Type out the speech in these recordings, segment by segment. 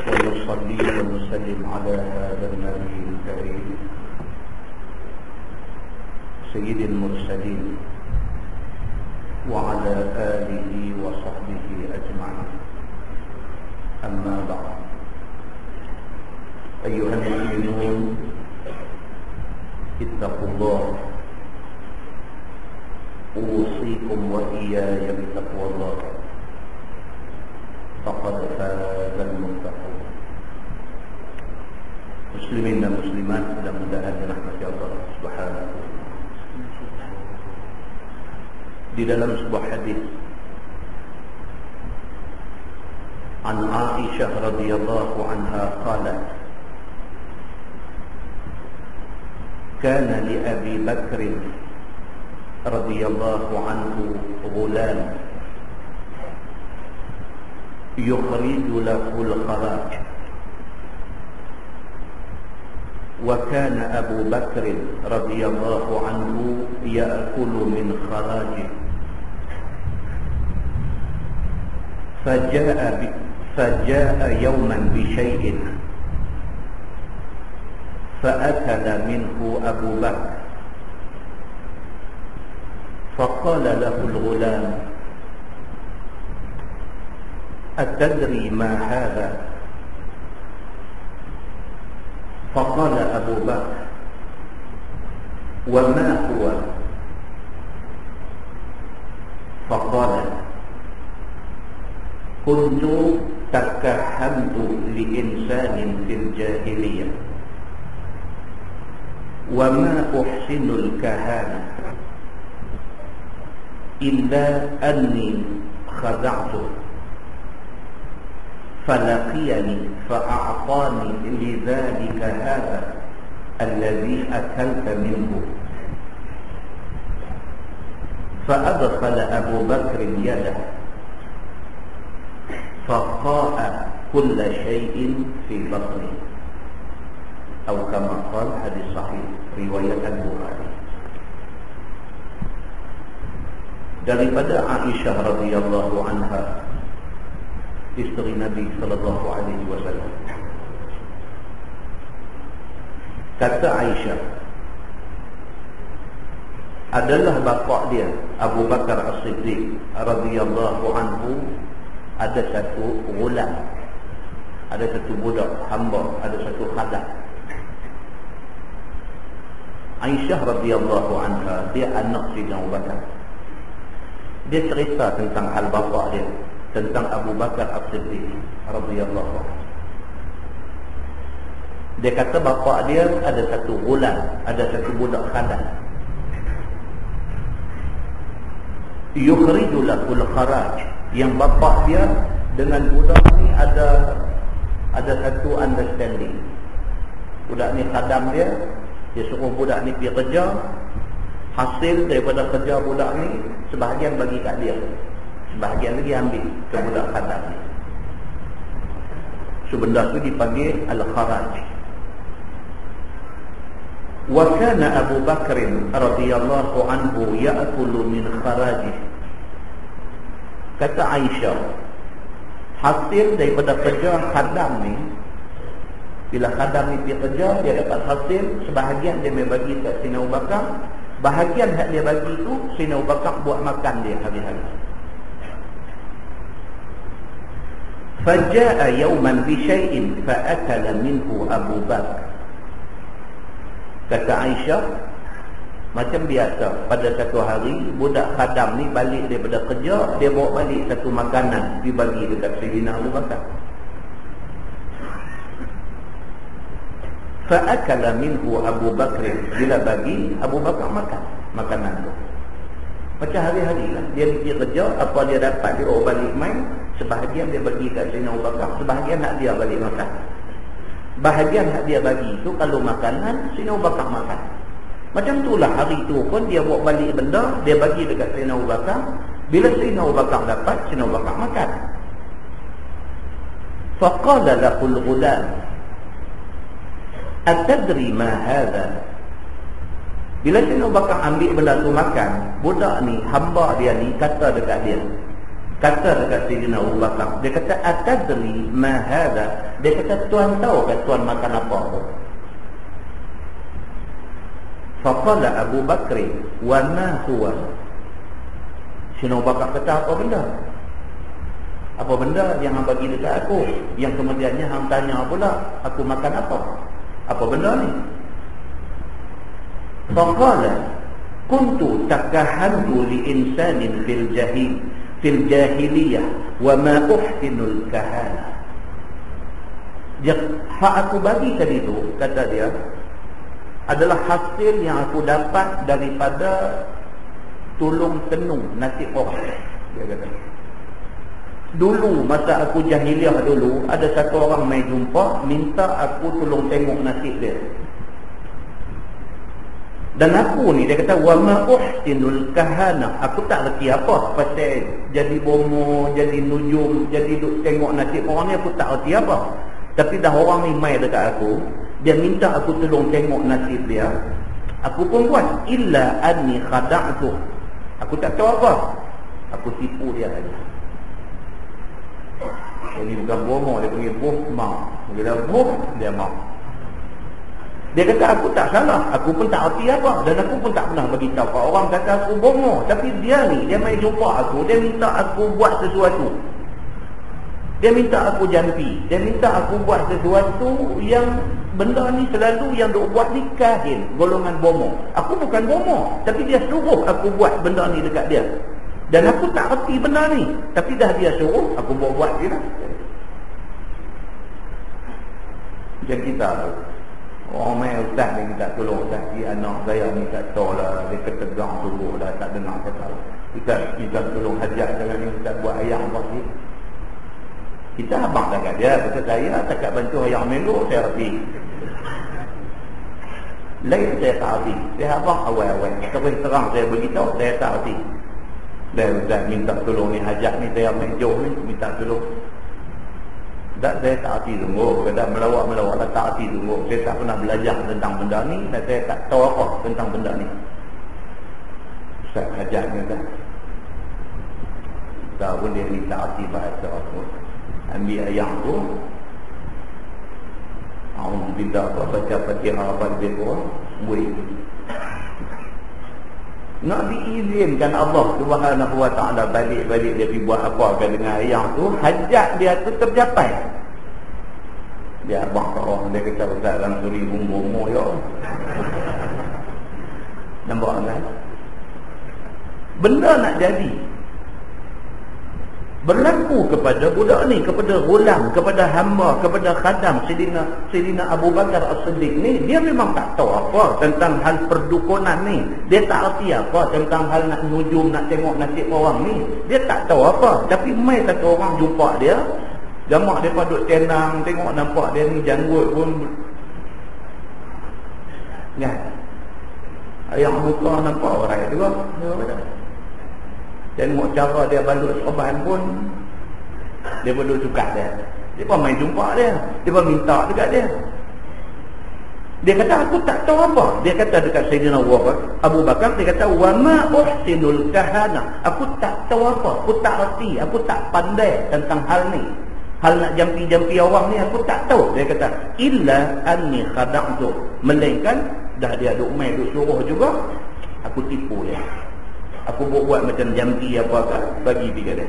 ونصلي ونسلم على هذا النبي الكريم سيد المرسلين وعلى آله وصحبه أجمعين. أما بعد، أيها المؤمنون اتقوا الله، أوصيكم وإياي بتقوى الله، فقد فاز المتقون. Muslimin dan muslimat, mudah-mudahan dirahmati Allah Subhanahu wa taala. Di dalam sebuah hadis an Aisyah radhiyallahu anha qalat, kana li Abi Bakr radhiyallahu anhu ghulam yukhriju lahu al-kharaj, wa kana Abu Bakr radhiyallahu anhu ya'kulu min kharajihi. فجاء يوما بشيء فأكل منه أبو بكر، فقال له الغلام: أتدري ما هذا؟ فقال أبو بكر: وما هو؟ فقال: كنت تكهنت لإنسان في الجاهلية وما أحسن الكهانة إلا أني خدعته فلقيني فأعطاني لذلك هذا الذي أكلت منه. فأدخل أبو بكر يده فقاء كل شيء في بطنه، أو كما قال hadis sahih riwayat Al-Bukhari. Daripada Aisyah radhiyallahu anha, istri Nabi sallallahu alaihi wasallam, kata Aisyah, adalah bapa dia Abu Bakar As-Siddiq radhiyallahu anhu ada satu ghulam, ada satu budak hamba, ada satu khadak. Aisyah radhiyallahu anha, dia anak Sayyidina Abu Bakar. Dia cerita tentang hal bapa dia, tentang Abu Bakar As-Siddiq radhiyallahu anhu. Dia kata bapa dia ada satu ghulam, ada satu budak khadak. Yukhriju lahul kharaj, yang bapa dia dengan budak ni ada satu understanding. Budak ni khadam dia suruh budak ni pergi kerja, hasil daripada kerja budak ni sebahagian bagi kat dia, sebahagian lagi ambil ke budak khadam ni. So benda tu dipanggil al-kharaj. Wa kana Abu Bakr radhiyallahu anhu ya'kulu min kharajihi. Kata Aisyah, hasil daripada kerja khadam ni, bila khadam ni pergi kerja, dia dapat hasil, sebahagian dia bagi kat Sayyidina Abu Bakar, bahagian hak dia bagi tu Sayyidina Abu Bakar buat makan dia hari-hari. Faja'a yawman bi syai'in fa'akala minhu Abu Bakar. Kata Aisyah, macam biasa, pada satu hari budak khadam ni balik daripada kerja, dia bawa balik satu makanan dibagi dekat Sayyidina Abu Bakar. Fa'akala minhu Abu Bakr, bila bagi Abu Bakar makan makanan tu. Macam hari-hari lah, dia pergi kerja, apa dia dapat dia bawa balik main, sebahagian dia bagi kat Sayyidina Abu Bakar, sebahagian nak dia balik makan. Bahagian hak dia bagi tu kalau makanan, Sayyidina Abu Bakar makan. Macam itulah hari tu pun dia bawa balik benda, dia bagi dekat Sayyidina Abu Bakar. Bila Sayyidina Abu Bakar dapat, Sayyidina Abu Bakar makan. Faqala lahul ghulam: Atadri ma hadha? Bila Sayyidina Abu Bakar ambil benda tu makan, budak ni, hamba dia ni kata dekat dia, kata dekat Sayyidina Abu Bakar, dia kata atadri ma hadha, dia kata tuan tahu kan tuan makan apa tu? Faqala Abu Bakr wa ma huwa, Sayyidina Abu Bakar kata apa benda? Apa benda yang hang bagi dekat aku, yang kemudiannya hang tanya pula aku makan apa? Apa benda ni? Faqala kuntu takahantu li insanin fil jahiliyah wa ma uhsinul kahana. Hak aku bagi tadi tu, kata dia, adalah hasil yang aku dapat daripada tolong tenung nasib orang. Dia kata dulu masa aku jahiliah dulu, ada satu orang mai jumpa minta aku tolong tengok nasib dia. Dan aku ni, dia kata wa ma uhsinul kahana, aku tak reti apa pasal jadi bomo, jadi nujum, jadi duk tengok nasib orang ni, aku tak reti apa. Tapi dah orang ni mai dekat aku, dia minta aku tolong tengok nasib dia, aku pun buat. Illa anni khada'tu, aku tak tahu apa, aku tipu dia saja. Ini bukan bomo, dia panggil buhma. Bila buh, dia mau. Dia kata aku tak salah, aku pun tak erti apa, dan aku pun tak pernah bagi tahu. Kalau orang kata aku bomo, tapi dia ni, dia mai jumpa aku, dia minta aku buat sesuatu. Dia minta aku jampi, dia minta aku buat sesuatu yang benda ni selalu yang duk buat ni kahin, golongan bomo. Aku bukan bomo, tapi dia suruh aku buat benda ni dekat dia. Dan aku tak erti benda ni, tapi dah dia suruh aku buat dia lah. Macam kita tu, orang main ustaz ni minta tolong, ustaz, anak saya ni tak tahu lah, dia ketegang dulu dah, tak dengar kata. Kita minta tolong hajat dengan ni, ustaz buat ayam apa ni. Kita abang dekat dia, kata saya takat bantu ayam minggu, saya erti. Lain saya tak erti, saya abang awal-awal, terus terang saya beritahu, saya tak erti. Dan ustaz minta tolong ni, hajat ni saya main jauh ni, minta tolong. Tak, saya tak erti sungguh. Kadang melawak-melawak lah, tak erti sungguh. Saya tak pernah belajar tentang benda ni, dan saya tak tahu apa tentang benda ni. Ustaz hajat ni kan, tahu pun dia ni tak erti bahasa apa. Ambil ayam tu, Alhamdulillah, baca Fatihah apa dia buat, boleh. Nak diizinkan Allah Subhanahu wa ta'ala balik-balik dia pergi buat apa kan dengan ayam tu, hajat dia tu tercapai. Dia abang orang, dia kata ustaz dalam suri bumbu ya. Nampak kan? Benda nak jadi berlaku kepada budak ni, kepada ghulam, kepada hamba, kepada khadam Sayyidina Abu Bakar As-Siddiq ni. Dia memang tak tahu apa tentang hal perdukunan ni, dia tak erti apa tentang hal nak nujum, nak tengok nasib orang ni, dia tak tahu apa. Tapi mai satu orang jumpa dia, jamak dia duduk tenang, tengok nampak dia ni janggut pun ya, ayam muka nampak orang juga. Tengok cara dia balut sorban pun, dia balut suka dia. Dia pun main jumpa dia, dia pun minta dekat dia. Dia kata aku tak tahu apa. Dia kata dekat Sayyidina Abu Bakar, dia kata wa ma uhsinul kahana, aku tak tahu apa, aku tak erti, aku tak pandai tentang hal ni. Hal nak jampi-jampi orang ni aku tak tahu. Dia kata illa anni khada'tu, melainkan dah dia duk main duk suruh juga, aku tipu dia. Aku buat macam jampi apa kan, bagi dia.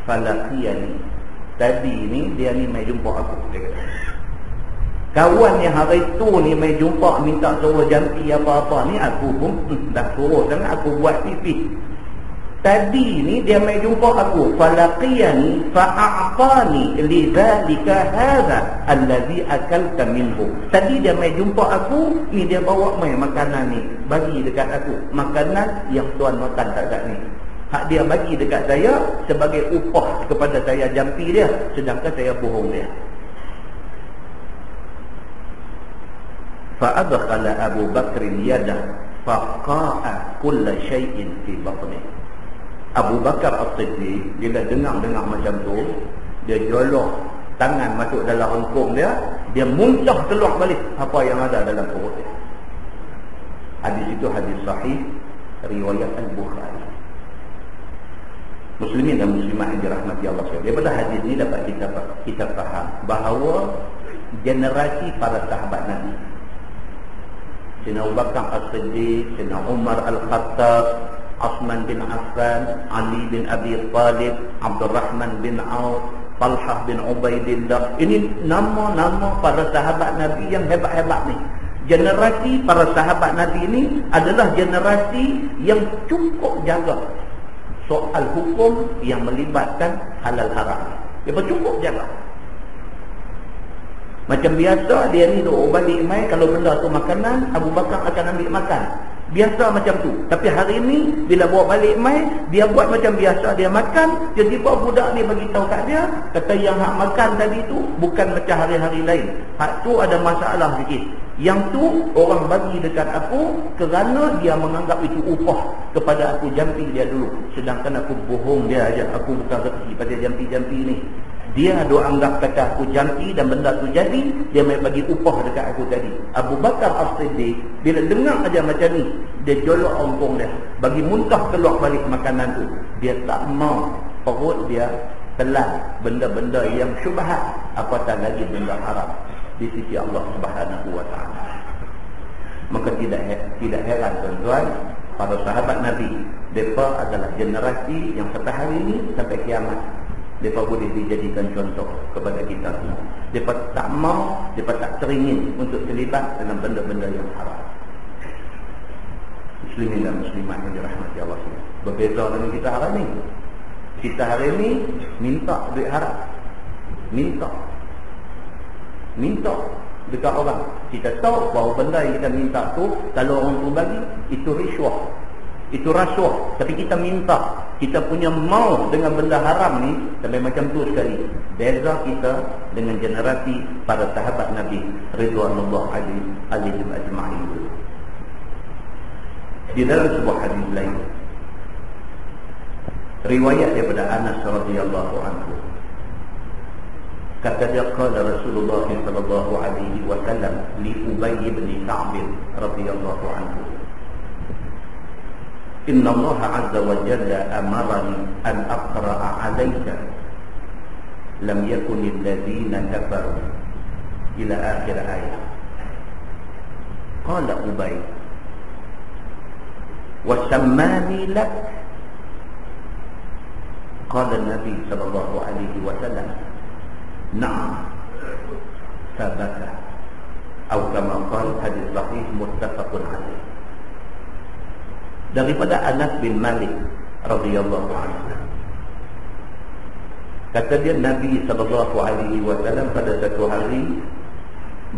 Falaqiyani, tadi ni dia ni mai jumpa aku, dia kata. Kawan yang hari tu ni mai jumpa minta suruh jampi apa-apa ni, aku pun dah suruh sangat aku buat pipi. Tadi ni dia mai jumpa aku, falaqiyani fa'a'tani lidzalika hadha allazi akalta minhu. Tadi dia mai jumpa aku ni, dia bawa mai makanan ni, bagi dekat aku makanan yang tuan makan dekat ni. Hak dia bagi dekat saya sebagai upah kepada saya jampi dia, sedangkan saya bohong dia. Fa adkhala Abu Bakr yadah faqa'a kulla shay'in fi batnihi. Abu Bakar As-Siddiq bila dengar macam tu, dia jolok tangan masuk dalam rengkung dia, dia muntah keluar balik apa yang ada dalam perut dia. Hadis itu hadis sahih riwayat Al-Bukhari. Muslimin dan muslimat yang dirahmati Allah sekalian. Daripada hadis ini dapat kita faham bahawa generasi para sahabat Nabi, Sayyidina Abu Bakar As-Siddiq, Sayyidina Umar Al-Khattab, Uthman bin Affan, Ali bin Abi Talib, Abdul Rahman bin Auf, Talhah bin Ubaidillah. Ini nama-nama para sahabat Nabi yang hebat-hebat ni. Generasi para sahabat Nabi ini adalah generasi yang cukup jaga soal hukum yang melibatkan halal haram. Dia cukup jaga. Macam biasa dia ni duk balik mai, kalau benda tu makanan, Abu Bakar akan ambil makan. Biasa macam tu. Tapi hari ni bila bawa balik mai, dia buat macam biasa, dia makan. Tiba-tiba budak ni bagi tahu kat dia, kata yang hak makan tadi tu bukan macam hari-hari lain. Hak tu ada masalah sikit. Yang tu orang bagi dekat aku kerana dia menganggap itu upah kepada aku jampi dia dulu. Sedangkan aku bohong dia aja. Aku bukan rezeki pada jampi-jampi ni. Dia ada anggap kata aku jampi dan benda tu jadi, dia mai bagi upah dekat aku tadi. Abu Bakar As-Siddiq bila dengar aja macam ni, dia jolok ompong dia, bagi muntah keluar balik makanan tu. Dia tak mau perut dia telan benda-benda yang syubhat, apatah lagi benda haram di sisi Allah Subhanahu wa taala. Maka tidak heran tuan-tuan, para sahabat Nabi, mereka adalah generasi yang sampai hari ini sampai kiamat mereka boleh dijadikan contoh kepada kita semua. Mereka tak mau, mereka tak teringin untuk terlibat dengan benda-benda yang haram. Muslimin dan muslimat yang dirahmati Allah SWT. Berbeza dengan kita hari ini. Kita hari ini minta duit haram. Minta dekat orang. Kita tahu bahawa benda yang kita minta tu, kalau orang tu bagi, itu riswah, itu rasuah. Tapi kita minta, kita punya mau dengan benda haram ni, sampai macam tu sekali. Beza kita dengan generasi para sahabat Nabi ridwanullah alaihim ajma'in. Di dalam sebuah hadis lain, riwayat daripada Anas radhiyallahu anhu, kata dia, qala Rasulullah sallallahu alaihi wasallam li Ubay bin Ka'b radhiyallahu anhu, inna Allah azza wa jalla amarani an aqra'a 'alayka lam yakun alladhina kafaru ila akhir ayat. Qala Ubay wa sammani lak. Qala Nabi sallallahu alaihi wasallam, na'am sabaka, atau kama qala, hadis sahih muttafaqun alaih. Daripada Anas bin Malik radhiyallahu anhu, kata dia, Nabi sallallahu alaihi wasallam pada satu hari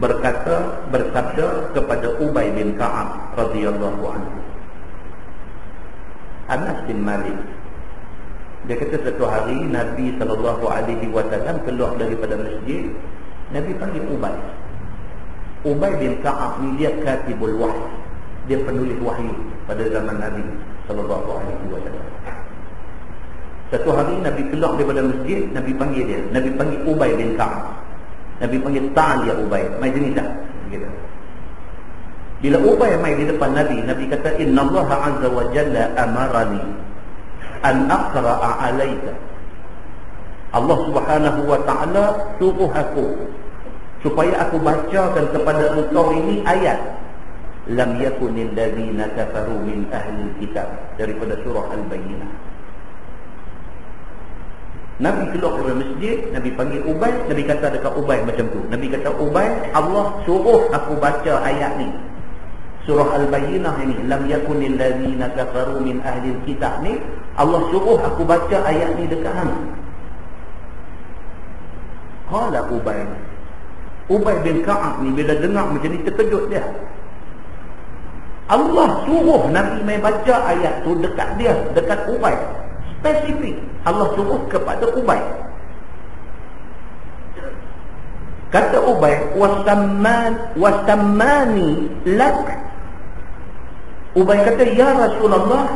bersabda kepada Ubay bin Ka'ab radhiyallahu anhu. Anas bin Malik, dia kata satu hari Nabi sallallahu alaihi wasallam keluar daripada masjid. Nabi panggil Ubay. Ubay bin Ka'ab ni dia katibul wahyi, dia penulis wahyu pada zaman Nabi sallallahu alaihi wasallam. Satu hari Nabi keluar daripada masjid, Nabi panggil dia. Nabi panggil Ubay bin Ka'ab. Nabi panggil, "Ta'al ya Ubay." Mai sini tak? Begitu. Bila Ubay mai di depan Nabi, Nabi kata, "Inna Allah azza wa jalla amarani an aqra'a 'alaika." Allah Subhanahu wa taala suruh aku supaya aku bacakan kepada engkau ini ayat, lam yakunil ladzina kafaru min ahli kitab, daripada surah Al-Bayyinah. Nabi keluar dari masjid, Nabi panggil Ubay, Nabi kata dekat Ubay macam tu. Nabi kata, Ubay, Allah suruh aku baca ayat ni, surah Al-Bayyinah ini, lam yakunil ladzina kafaru min ahli kitab ni, Allah suruh aku baca ayat ni dekat hang. Qala Ubay bin Ka'ab ni bila dengar macam ni terkejut dia. Allah suruh Nabi mai baca ayat tu dekat dia, dekat Ubay. Spesifik Allah suruh kepada Ubay. Kata Ubay, wasammani lak. Ubay kata, ya Rasulullah,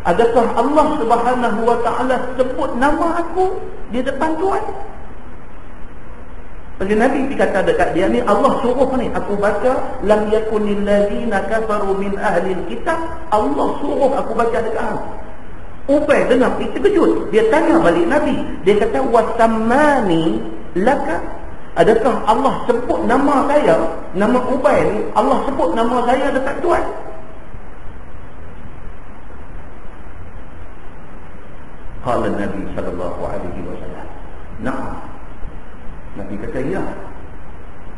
adakah Allah Subhanahu wa taala sebut nama aku di depan Tuhan? Jadi Nabi kata dekat dia ni, Allah suruh ni aku baca lam yakunil ladzina kafaru min ahli kitab, Allah suruh aku baca dekat hang. Ubay dengar, itu terkejut. Dia tanya balik Nabi. Dia kata, wasammani laka. Adakah Allah sebut nama saya, nama Ubay ni, Allah sebut nama saya dekat tuan? Qala Nabi sallallahu alaihi wasallam, na'am. Nabi kata, ya,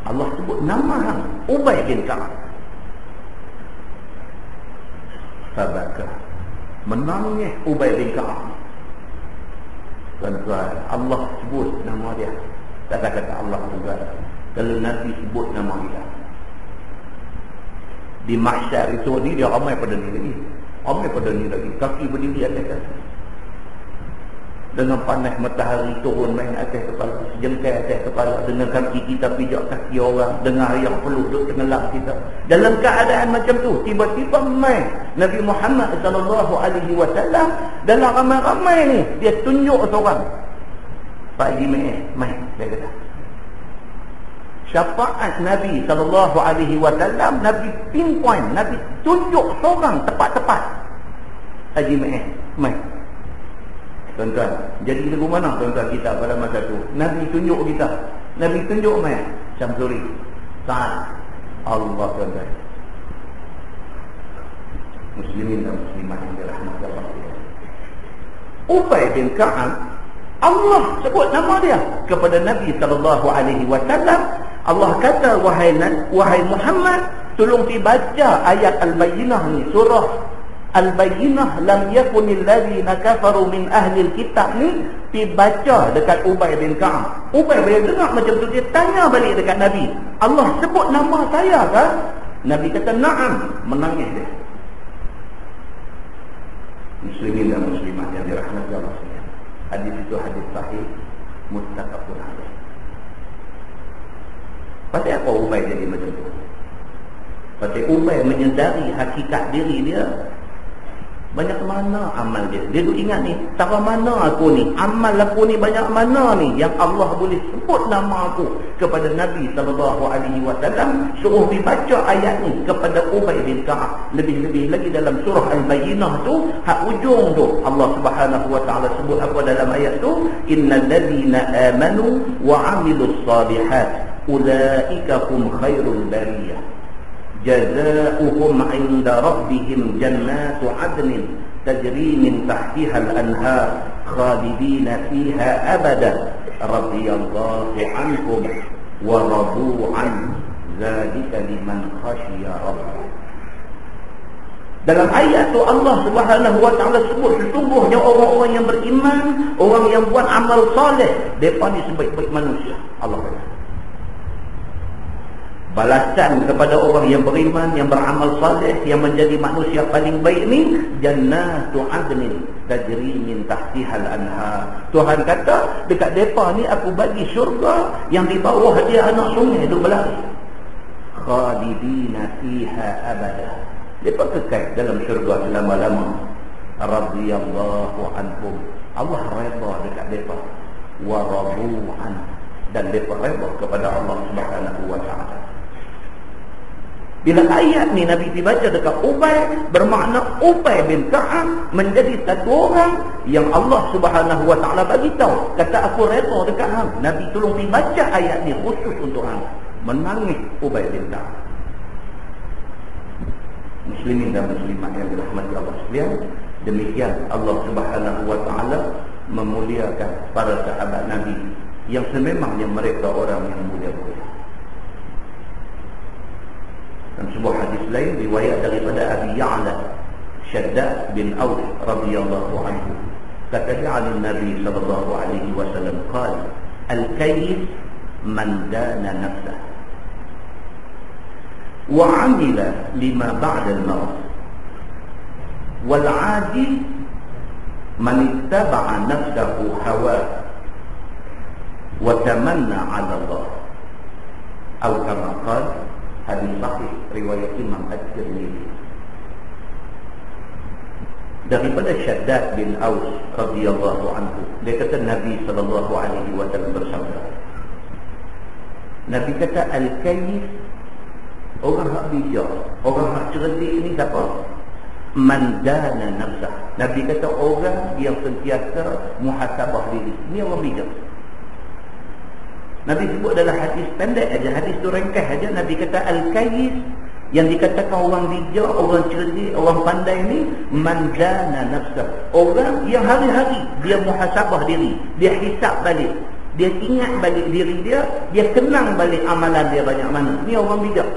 Allah sebut nama hang, Ubay bin Ka'ab. Sabaka, menangis Ubay bin Ka'ab. Tuan-tuan, Allah sebut nama dia. Kata-kata Allah juga. Kalau Nabi sebut nama dia, di mahsyar itu ni dia ramai pada ni lagi. Ramai pada ni lagi. Kaki berdiri atas kaki. Dengan panas matahari turun main atas kepala, sejengkai atas kepala, dengan kaki kita pijak kaki orang, dengan yang perlu duduk tenggelam kita. Dalam keadaan macam tu, tiba-tiba main Nabi Muhammad SAW dalam ramai-ramai ni, dia tunjuk seorang. Pak Haji main, dia kata. Syafaat Nabi SAW, Nabi pinpoint, Nabi tunjuk seorang tepat-tepat. Haji main. Tuan-tuan, jadi lagu mana tuan-tuan kita pada masa tu? Nabi tunjuk kita. Nabi tunjuk main. Syamsuri, Sa'ad, Allah, tuan-tuan. Muslimin dan muslimat yang dirahmati Allah. Ubay bin Ka'ab, Allah sebut nama dia kepada Nabi SAW. Allah kata, wahai Muhammad, tolong dibaca ayat Al-Bayyinah ni, surah Al-Bayyinah, lam yakunil ladzina kafaru min ahlil kitab ni, dibaca dekat Ubay bin Ka'ab. Ubay bila dengar macam tu, dia tanya balik dekat Nabi, Allah sebut nama saya ke? Nabi kata, na'am. Menangis dia. Muslimin dan muslimat yang dirahmati Allah sekalian, hadis itu hadis sahih, muttafaqun alaih. Pasal apa Ubay jadi macam tu? Pasal Ubay menyedari hakikat diri dia. Banyak mana amal dia. Dia tu ingat ni, tara mana aku ni, amal aku ni banyak mana ni yang Allah boleh sebut nama aku kepada Nabi SAW. Suruh dibaca ayat ni kepada Ubay bin Ka'ab. Lebih-lebih lagi dalam surah Al-Bayyinah tu, hak ujung tu Allah Subhanahu wa taala sebut apa dalam ayat tu? Innal ladzina amanu wa 'amilus shalihat ulaika hum khairul bariyah. Jazaohum 'inda rabbihim jannatu 'adnin tajri min tahtiha al-anhar khalidina fiha abada radhiyallahu 'anhum wa radu 'an dzalika liman khashiya rabbah. Dalam ayat tu Allah Subhanahu wa taala sebut sesungguhnya orang-orang yang beriman, orang yang buat amal soleh, depa ni sebaik-baik manusia. Allah kata. Balasan kepada orang yang beriman, yang beramal saleh, yang menjadi manusia paling baik ni, jannatu adnin tajri min tahtihal anhar. Tuhan kata dekat depa ni aku bagi syurga yang di bawah dia anak sungai duk berlari. Khalidina fiha abada. Depa kekal dalam syurga selama-lama. Radhiyallahu anhum. Allah redha dekat depa. Wa radu an, dan depa redha kepada Allah Subhanahu wa taala. Bila ayat ni Nabi dibaca dekat Ubay, bermakna Ubay bin Ka'ab menjadi satu orang yang Allah Subhanahu wa taala bagi tahu, kata aku redha dekat hang. Nabi tolong dibaca ayat ni khusus untuk hang. Menangis Ubay bin Ka'ab. Muslimin dan muslimat yang dirahmati Allah sekalian, demikian Allah Subhanahu wa taala memuliakan para sahabat Nabi yang sememangnya mereka orang yang mulia-mulia. Dan sebuah hadis lain riwayat daripada Abi Ya'la Shaddad bin Aus radhiyallahu anhu, kata dia Nabi sallallahu alaihi wasallam qala al-kayyis man dana nafsah wa 'amila lima ba'da al-maut wal 'ajiz man ittaba'a nafsahu hawa wa tamanna 'ala Allah, atau kama qala. Hadis sahih riwayat Imam At-Tirmidzi daripada Shaddad bin Aus radhiyallahu anhu. Dia kata Nabi sallallahu alaihi wasallam bersabda, Nabi kata al-kayyis, orang hak bijak, orang hak cerdik ni siapa? man dana nafsah. Nabi kata orang yang sentiasa muhasabah diri. Ini orang bijak. Nabi sebut dalam hadis pendek aja, hadis tu ringkas aja. Nabi kata al-kayyis, yang dikatakan orang bijak, orang cerdik, orang pandai ni, man dana nafsah. Orang yang hari-hari dia muhasabah diri, dia hisap balik, dia ingat balik diri dia, dia kenang balik amalan dia banyak mana. Ni orang bijak.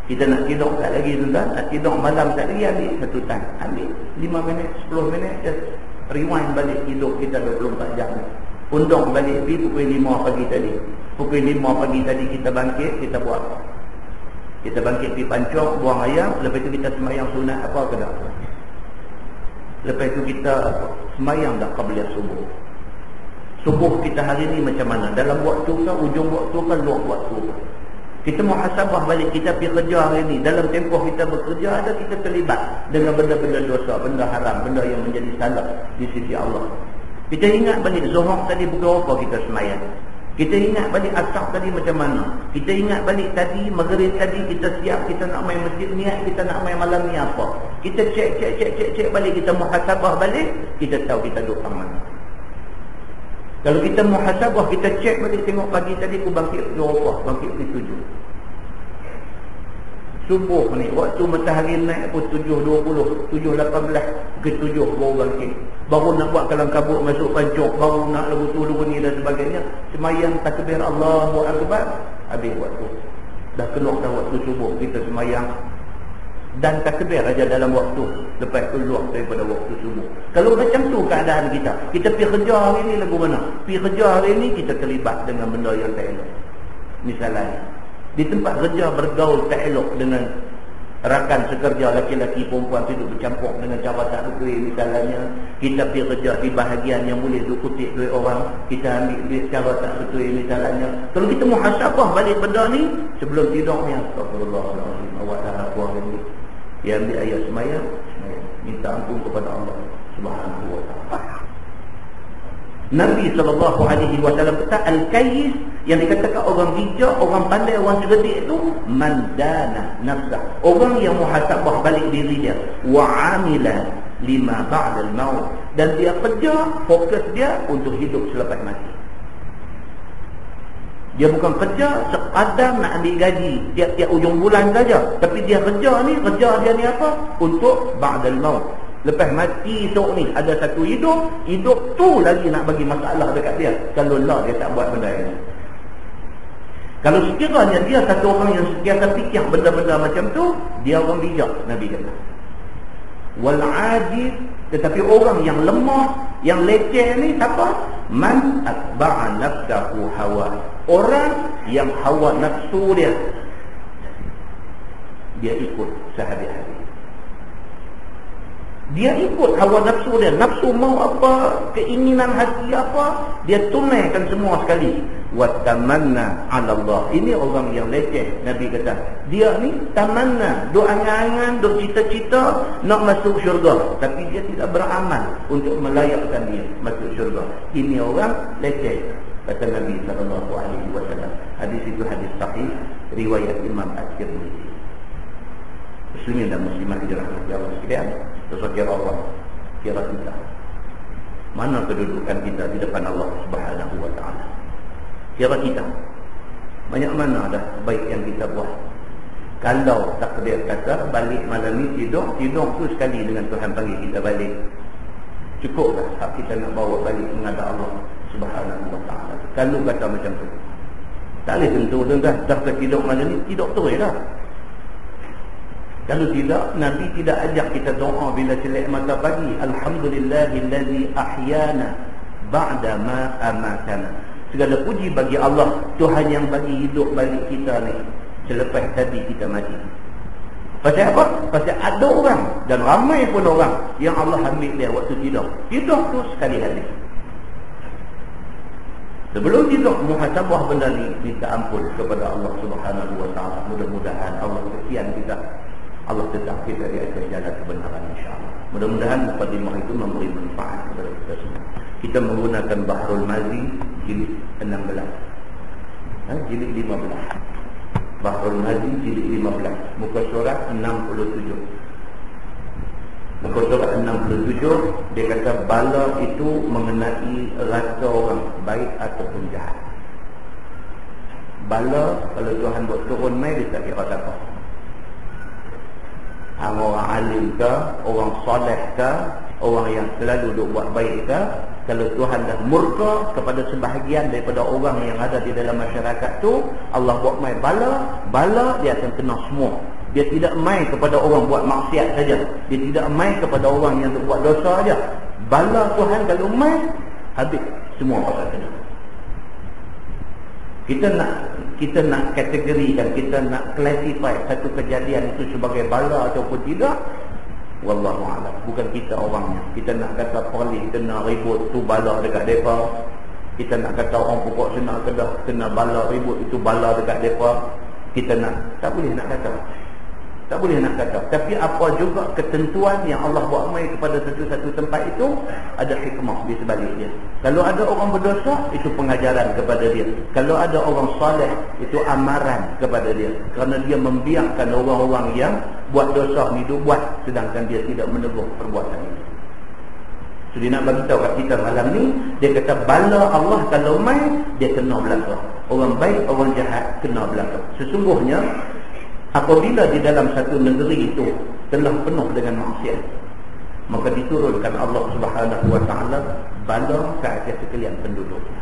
Kita nak tidur tak lagi tuan-tuan, nak tidur malam tak lagi, ambil satu time, ambil 5 minit, 10 minit, just rewind balik hidup kita 24 jam. Undang balik pergi pukul 5 pagi tadi. Pukul 5 pagi tadi kita bangkit, kita buat apa? Kita bangkit pergi pancong, buang ayam, lepas itu kita semayang sunat apa ke tak? Lepas itu kita semayang tak qabliyah subuh. Subuh kita hari ni macam mana? Dalam waktu ke, ujung waktu ke, luar waktu ke? Kita muhasabah balik, kita pergi kerja hari ni. Dalam tempoh kita bekerja, ada kita terlibat dengan benda-benda dosa, benda haram, benda yang menjadi salah di sisi Allah. Kita ingat balik Zuhur tadi pukul apa kita semayang. Kita ingat balik Asar tadi macam mana. Kita ingat balik tadi Maghrib tadi kita siap, kita nak main masjid, niat kita nak main malam ni apa. Kita cek balik, kita muhasabah balik, kita tahu kita duduk mana. Kalau kita muhasabah, kita cek balik, tengok pagi tadi aku bangkit berapa? Bangkit ke 7. Subuh ni, waktu matahari naik pun 7.20, 7.18 ke 7 baru bangkit. Baru nak buat kalang kabut masuk pancok, baru nak lagu tu ni dan sebagainya. Semayang takbir Allahu Akbar, habis waktu. Dah keluar dah waktu subuh, kita semayang dan takbir aja dalam waktu. Lepas tu keluar daripada waktu subuh. Kalau macam tu keadaan kita, kita pergi kerja hari ni lagu mana? Pergi kerja hari ni kita terlibat dengan benda yang tak elok. Misalnya di tempat kerja bergaul tak elok dengan rakan sekerja laki-laki perempuan, hidup bercampur dengan cara tak betul. Misalnya kita pergi kerja di bahagian yang boleh kutip duit orang, kita ambil duit cara tak betul. Misalnya kalau kita muhasabah balik benda ni sebelum tidur ni, astagfirullahaladzim, awak dah aku hari ni dia ambil ayat semayang, minta ampun kepada Allah Subhanahu wa ta'ala. Nabi SAW kata al-kayyis, yang dikatakan orang bijak, orang pandai, orang cerdik itu man dana nafsah, orang yang muhasabah balik diri dia, wa amila lima ba'da al-maut, dan dia kerja, fokus dia untuk hidup selepas mati. Dia bukan kerja sekadar nak ambil gaji tiap-tiap ujung bulan saja, tapi dia kerja dia ni apa? Untuk ba'dal maut. Lepas mati esok ni ada satu hidup tu lagi nak bagi masalah dekat dia kalau lah dia tak buat benda ini. Kalau sekiranya dia satu orang yang sentiasa fikir benda-benda macam tu, dia orang bijak, Nabi kata. Wal ajiz, tetapi orang yang lemah, yang leceh ni siapa? Man atba'a nafsahu hawa. Orang yang hawa nafsu dia ikut sehari-hari. Dia ikut hawa nafsu dia. Nafsu mau apa, keinginan hati apa, dia tunaikan semua sekali. Wa tamanna 'ala Allah. Ini orang yang leceh. Nabi kata, dia ni tamanna, duk angan-angan, duk cita-cita nak masuk syurga, tapi dia tidak beramal untuk melayakkan dia masuk syurga. Ini orang leceh, kata Nabi SAW. Hadis itu hadis sahih, riwayat Imam At-Tirmidzi. Muslimin dan muslimat dirahmati Allah sekalian, kira Allah, kira kita, mana kedudukan kita di depan Allah Subhanahu wa ta'ala? Kira kita banyak mana dah baik yang kita buat. Kalau takdir kata balik malam ni tidur tu sekali dengan Tuhan panggil kita balik, cukuplah hak kita nak bawa balik menghadap Allah Subhanahu wa ta'ala. Kalau kata macam tu, tak boleh tentu tuan-tuan, dah tidur malam ni tidur tu je dah. Kalau tidak, Nabi tidak ajak kita doa bila celak mata pagi, alhamdulillahillazi ahyana ba'da ma amatana. Segala puji bagi Allah, Tuhan yang bagi hidup balik kita ni selepas tadi kita mati. Pasal apa? Pasal ada orang, dan ramai pun orang yang Allah ambil dia waktu tidur. Tidur tu sekali hari. Sebelum tidur, muhasabah benda ni, minta ampun kepada Allah Subhanahu wa ta'ala. Mudah-mudahan Allah kesian kita, Allah tetap kita di atas jalan kebenaran, insyaAllah. Mudah-mudahan mukadimah itu memberi manfaat kepada kita semua. Kita menggunakan Bahrul Mazi jilid 16, jilid 15. Bahrul Hadi jilid 15, muka surat 67. Muka surat 67 dia kata bala itu mengenai rasa orang baik ataupun jahat. Bala kalau Tuhan buat turun mai dia tak kira apa. Orang alim ke, orang soleh ke, orang yang selalu duk buat baik ke, kalau Tuhan dah murka kepada sebahagian daripada orang yang ada di dalam masyarakat tu, Allah buat mai bala dia akan kena semua. Dia tidak mai kepada orang buat maksiat saja. Dia tidak mai kepada orang yang buat dosa saja. Bala Tuhan kalau mai, habis semua orang kena. Kita nak kategorikan, kita nak classify satu kejadian itu sebagai bala ataupun tidak. Wallahu a'lam. Bukan kita orangnya. Kita nak kata polis kena ribut tu bala dekat depa. Kita nak kata orang pokok senang Kedah kena bala ribut itu bala dekat depa. Kita nak, tak boleh nak kata. Tak boleh nak kata. Tapi apa juga ketentuan yang Allah buat mai kepada satu-satu tempat itu, ada hikmah di sebaliknya. Kalau ada orang berdosa, itu pengajaran kepada dia. Kalau ada orang soleh, itu amaran kepada dia. Kerana dia membiarkan orang-orang yang buat dosa ni buat, sedangkan dia tidak menegur perbuatan itu. So dia nak bagi tahu kat kita malam ni, dia kata bala Allah kalau mai, dia kena belaka. Orang baik, orang jahat kena belaka. Sesungguhnya apabila di dalam satu negeri itu telah penuh dengan maksiat, maka diturunkan Allah Subhanahu wa taala bala ke atas sekalian penduduknya.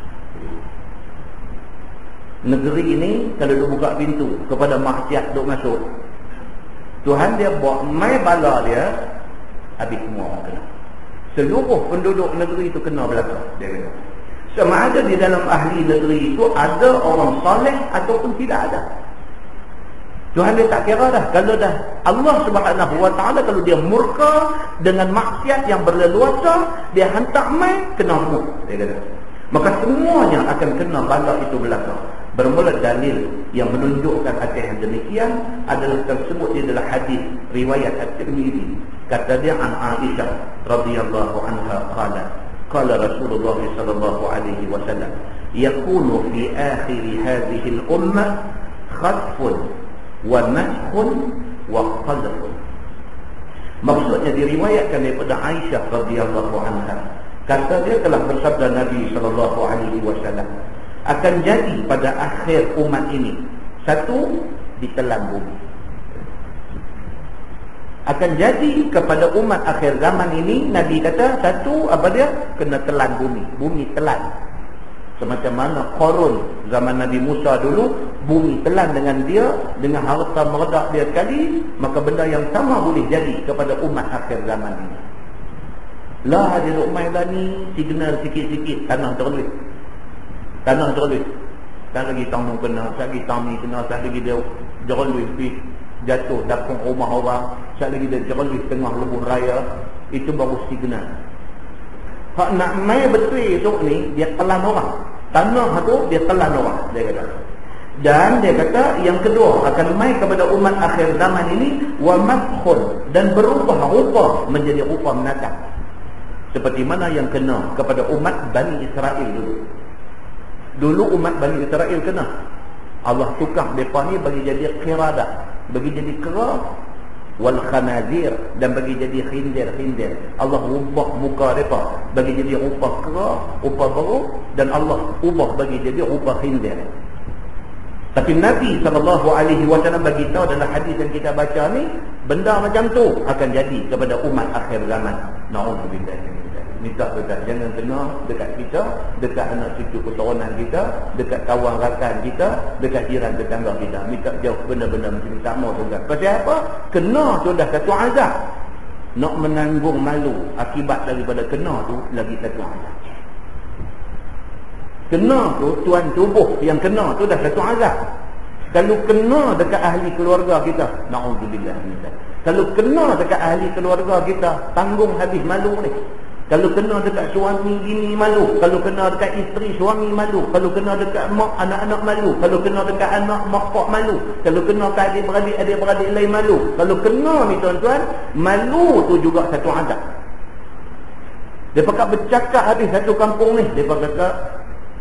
Negeri ini kalau dia buka pintu kepada maksiat duk masuk, Tuhan dia buat mai bala dia, habis semua orang kena. Seluruh penduduk negeri itu kena belaka dia kata. Sama ada di dalam ahli negeri itu ada orang soleh ataupun tidak ada. Tuhan dia tak kira dah. Kalau dah Allah Subhanahu wa taala kalau dia murka dengan maksiat yang berleluasa, dia hantar mai kena semua dia kata. Maka semuanya akan kena bala itu belaka. Bermula dalil yang menunjukkan atas yang demikian adalah tersebut di dalam hadis riwayat At-Tirmidzi. Kata dia an Aisyah radhiyallahu anha qalat qala Rasulullah sallallahu alaihi wasallam yakunu fi akhir hadhihi al-ummah khatfun wa maskhun wa qadhfun. Maksudnya diriwayatkan daripada Aisyah radhiyallahu anha, kata dia telah bersabda Nabi sallallahu alaihi wasallam, akan jadi pada akhir umat ini satu, ditelan bumi. Akan jadi kepada umat akhir zaman ini, Nabi kata satu, apa dia? Kena telan bumi. Bumi telan. Semacam mana Qarun zaman Nabi Musa dulu, bumi telan dengan dia, dengan harta meredak dia sekali, maka benda yang sama boleh jadi kepada umat akhir zaman ini. Lah dia duk main dah ni, signal sikit-sikit, tanah terlebih. Tanah terlebih. Tak lagi tamu kena, tak lagi tami kena, tak lagi dia terlebih pergi jatuh dapur rumah orang, tak lagi dia terlebih tengah lebuh raya. Itu baru signal. Hak nak main betul esok ni, dia telan orang. Tanah tu dia telan orang, dia kata. Dan dia kata yang kedua akan main kepada umat akhir zaman ini wa mafkhun, dan berubah rupa menjadi rupa menatang. Seperti mana yang kena kepada umat Bani Israel dulu. Dulu umat Bani Israel kena. Allah tukar mereka ni bagi jadi qiradah, bagi jadi kera, wal khanazir, dan bagi jadi khinzir. Allah ubah muka mereka bagi jadi rupa kera, rupa buruk, dan Allah ubah bagi jadi rupa khinzir. Tapi Nabi SAW bagi tahu dalam hadis yang kita baca ni, benda macam tu akan jadi kepada umat akhir zaman. Na'udzubillah. Minta dekat, jangan kena dekat kita, dekat anak cucu keturunan kita, dekat kawan rakan kita, dekat jiran tetangga kita. Minta jauh benda-benda macam ni, tak mau juga. Pasal apa? Kena tu dah satu azab. Nak menanggung malu akibat daripada kena tu lagi satu azab. Kena tu, tuan tubuh yang kena tu dah satu azab. Kalau kena dekat ahli keluarga kita, na'udzubillah. Kalau kena dekat ahli keluarga kita, tanggung habis malu ni. Kalau kena dekat suami bini malu, kalau kena dekat isteri suami malu, kalau kena dekat mak anak-anak malu, kalau kena dekat anak mak pak malu, kalau kena kat adik-beradik lain malu. Kalau kena ni tuan-tuan, malu tu juga satu azab. Dia pakat bercakap habis satu kampung ni, dia kata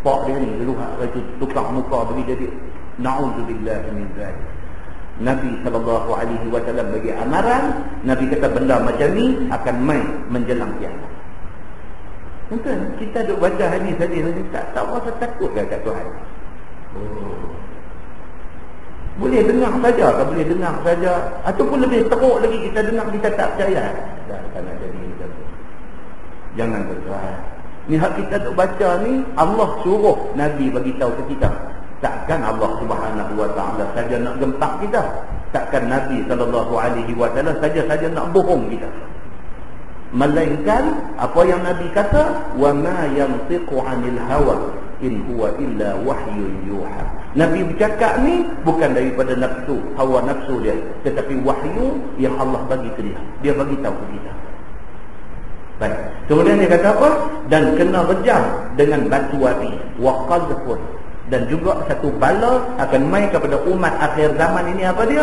pak dia ni dulu itu tukar muka bagi jadi Na'udzubillah min zalik. Nabi SAW bagi amaran, Nabi kata benda macam ni akan mai menjelang kiamat. Mungkin kita duk baca hadis tak tahu rasa takut kat Tuhan. Boleh dengar saja ke? Boleh dengar saja. Ataupun lebih teruk lagi, kita dengar kita tak percaya. Tak nak jadi macam tu. Jangan berdoa. Ni hak kita duk baca ni, Allah suruh Nabi bagi tahu ke kita. Takkan Allah Subhanahu Wa Taala saja nak gempak kita. Takkan Nabi SAW saja nak bohong kita. Melainkan apa yang Nabi kata, wa ma yantiqu 'anil hawa in huwa illa wahyun yuha. Nabi bercakap ni bukan daripada nafsu, hawa nafsu dia, tetapi wahyu yang Allah bagi ke dia. Dia bagi tahu ke kita. Baik. Kemudian dia kata apa? Dan kena rejam dengan batu api, wa qadhfun. Dan juga satu bala akan mai kepada umat akhir zaman ini. Apa dia?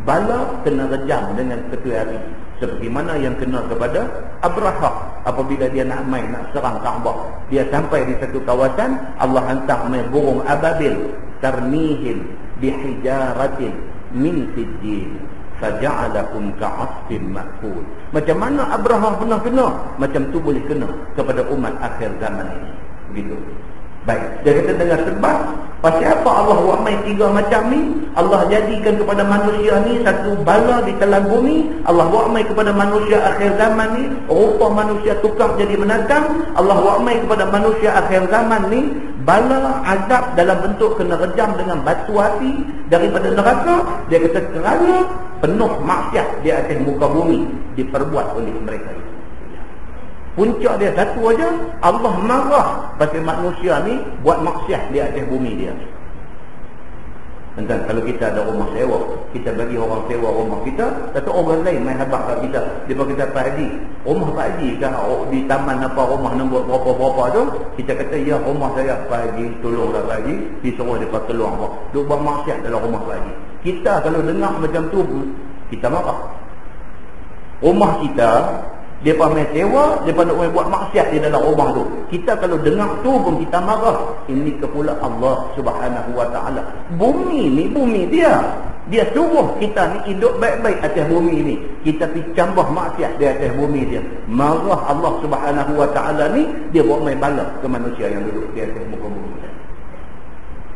Bala kena rejam dengan ketui api, seperti mana yang kena kepada Abraha apabila dia nak mai nak serang Kaabah. Dia sampai di satu kawasan, Allah hantar mai burung ababil tarmihim bihijaratin min sijil faja'alakum ka'asfin ma'kul. Macam mana Abraha pernah kena, macam tu boleh kena kepada umat akhir zaman ini. Begitu. Baik, dia kata dengan sebab pasal apa Allah buat main tiga macam ni? Allah jadikan kepada manusia ni satu bala di telan bumi. Allah buat main kepada manusia akhir zaman ni, rupa manusia tukar jadi menatang. Allah buat main kepada manusia akhir zaman ni bala azab dalam bentuk kena rejam dengan batu api daripada neraka. Dia kata kerana penuh maksiat di atas muka bumi diperbuat oleh mereka itu. Puncak dia satu aja, Allah marah pasal manusia ni buat maksiat di atas bumi dia. Entah, kalau kita ada rumah sewa, kita bagi orang sewa rumah kita, kata orang lain main habaq kat kita. Dia bagi kita Pak Haji, rumah Pak Haji kan di taman apa, rumah nombor berapa-berapa tu, kita kata ya rumah saya Pak Haji, tolonglah Pak Haji, disuruh dia pakai keluar apa. Duk buat maksiat dalam rumah Pak Haji. Kita kalau dengar macam tu, kita marah. Rumah kita dia main sewa, dia nak buat maksiat di dalam rumah tu. Kita kalau dengar tu pun kita marah. Ini kepula Allah Subhanahu Wa Taala. Bumi ni bumi dia. Dia suruh kita ni hidup baik-baik atas bumi ni. Kita pergi cambah maksiat di atas bumi dia. Marah Allah Subhanahu Wa Taala ni, dia buat main bala ke manusia yang duduk di atas muka bumi.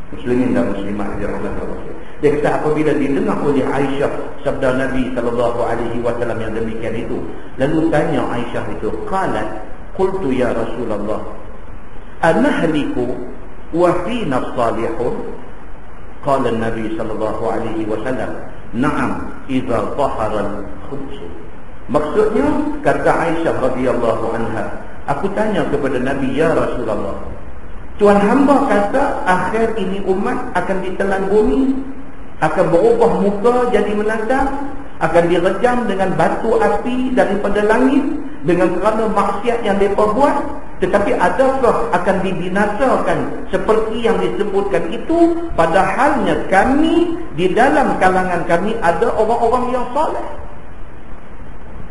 Muslimin dan muslimat yang Allah. Dia kata apabila didengar oleh Aisyah sabda Nabi SAW yang demikian itu, lalu tanya Aisyah itu, qalat qultu ya Rasulullah anahliku wa fina salihun? Qala Nabi SAW na'am idza dhahara al-khubs. Maksudnya kata Aisyah radhiyallahu anha, aku tanya kepada Nabi, ya Rasulullah, Tuhan hamba kata akhir ini umat akan ditelan bumi, akan berubah muka jadi menatang, akan direjam dengan batu api daripada langit dengan kerana maksiat yang mereka buat. Tetapi adakah akan dibinasakan seperti yang disebutkan itu? Padahalnya kami, di dalam kalangan kami ada orang-orang yang saleh.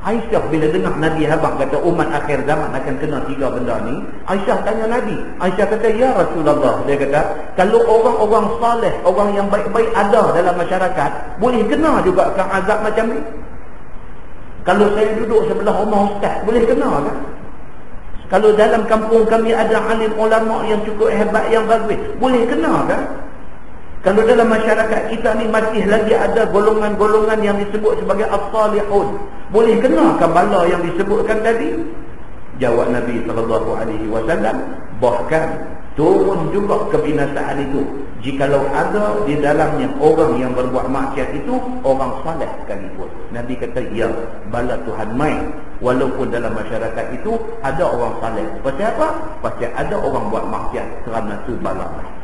Aisyah bila dengar Nabi habaq kata umat akhir zaman akan kena tiga benda ni, Aisyah tanya Nabi. Aisyah kata, ya Rasulullah, dia kata, kalau orang-orang saleh, orang yang baik-baik ada dalam masyarakat, boleh kena juga kan azab macam ni? Kalau saya duduk sebelah rumah ustaz, boleh kena kan? Kalau dalam kampung kami ada alim ulama yang cukup hebat, yang bagus, boleh kena kan? Kalau dalam masyarakat kita ni masih lagi ada golongan-golongan yang disebut sebagai as-salihun, boleh kena ke bala yang disebutkan tadi? Jawab Nabi SAW, bahkan turun juga kebinasaan itu jikalau ada di dalamnya orang yang berbuat maksiat itu orang saleh sekalipun. Nabi kata, ya, bala Tuhan main walaupun dalam masyarakat itu ada orang saleh. Pasal apa? Pasal ada orang buat maksiat, kerana tu bala main.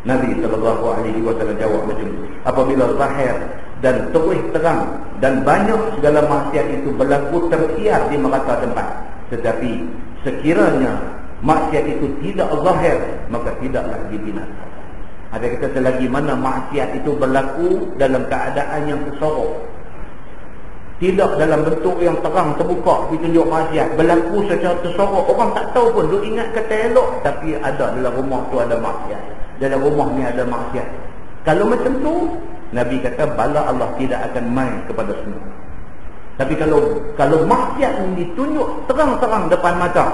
Nabi SAW jawab macam itu. Apabila zahir dan terus terang dan banyak segala maksiat itu berlaku tersiar di merata tempat, tetapi sekiranya maksiat itu tidak zahir, maka tidaklah dibinasakan. Ada kata selagi mana maksiat itu berlaku dalam keadaan yang tersorok, tidak dalam bentuk yang terang terbuka ditunjuk maksiat, berlaku secara tersorok, orang tak tahu pun, duk ingat kata elok tapi ada dalam rumah tu ada maksiat, dalam rumah ni ada maksiat. Kalau macam tu, Nabi kata bala Allah tidak akan main kepada semua. Tapi kalau maksiat ni ditunjuk terang-terang depan mata,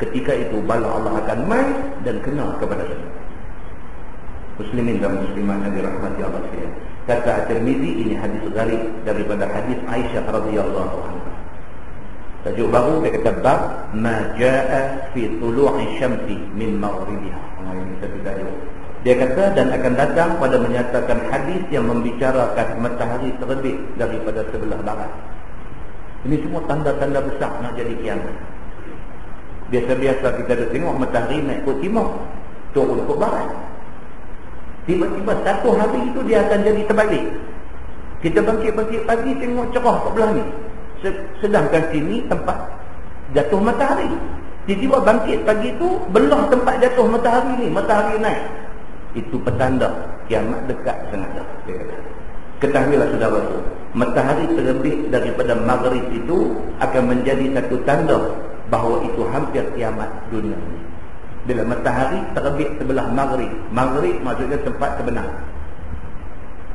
ketika itu bala Allah akan main dan kena kepada semua. Muslimin dan muslimat yang dirahmati Allah sekalian. Kata At-Tirmizi, ini hadis gharib daripada hadis Aisyah radhiyallahu anha. Tajuk baru dia kata bab ma jaa fi tulu'i syamsi min maghribiha. Ini satu tajuk. Dia kata dan akan datang pada menyatakan hadis yang membicarakan matahari terbit daripada sebelah barat. Ini semua tanda-tanda besar nak jadi kiamat. Biasa-biasa kita dah tengok matahari naik ke timur, turun ke barat. Tiba-tiba satu hari itu dia akan jadi terbalik. Kita bangkit-bangkit pagi tengok cerah kat belah ni. Sedangkan sini tempat jatuh matahari. Tiba-tiba bangkit pagi tu belah tempat jatuh matahari ni, matahari naik. Itu petanda kiamat dekat sangat dah. Ketahuilah saudara-saudara, matahari terbit daripada maghrib itu akan menjadi satu tanda bahawa itu hampir kiamat dunia ini. Bila matahari terbit sebelah maghrib, maghrib maksudnya tempat terbenam.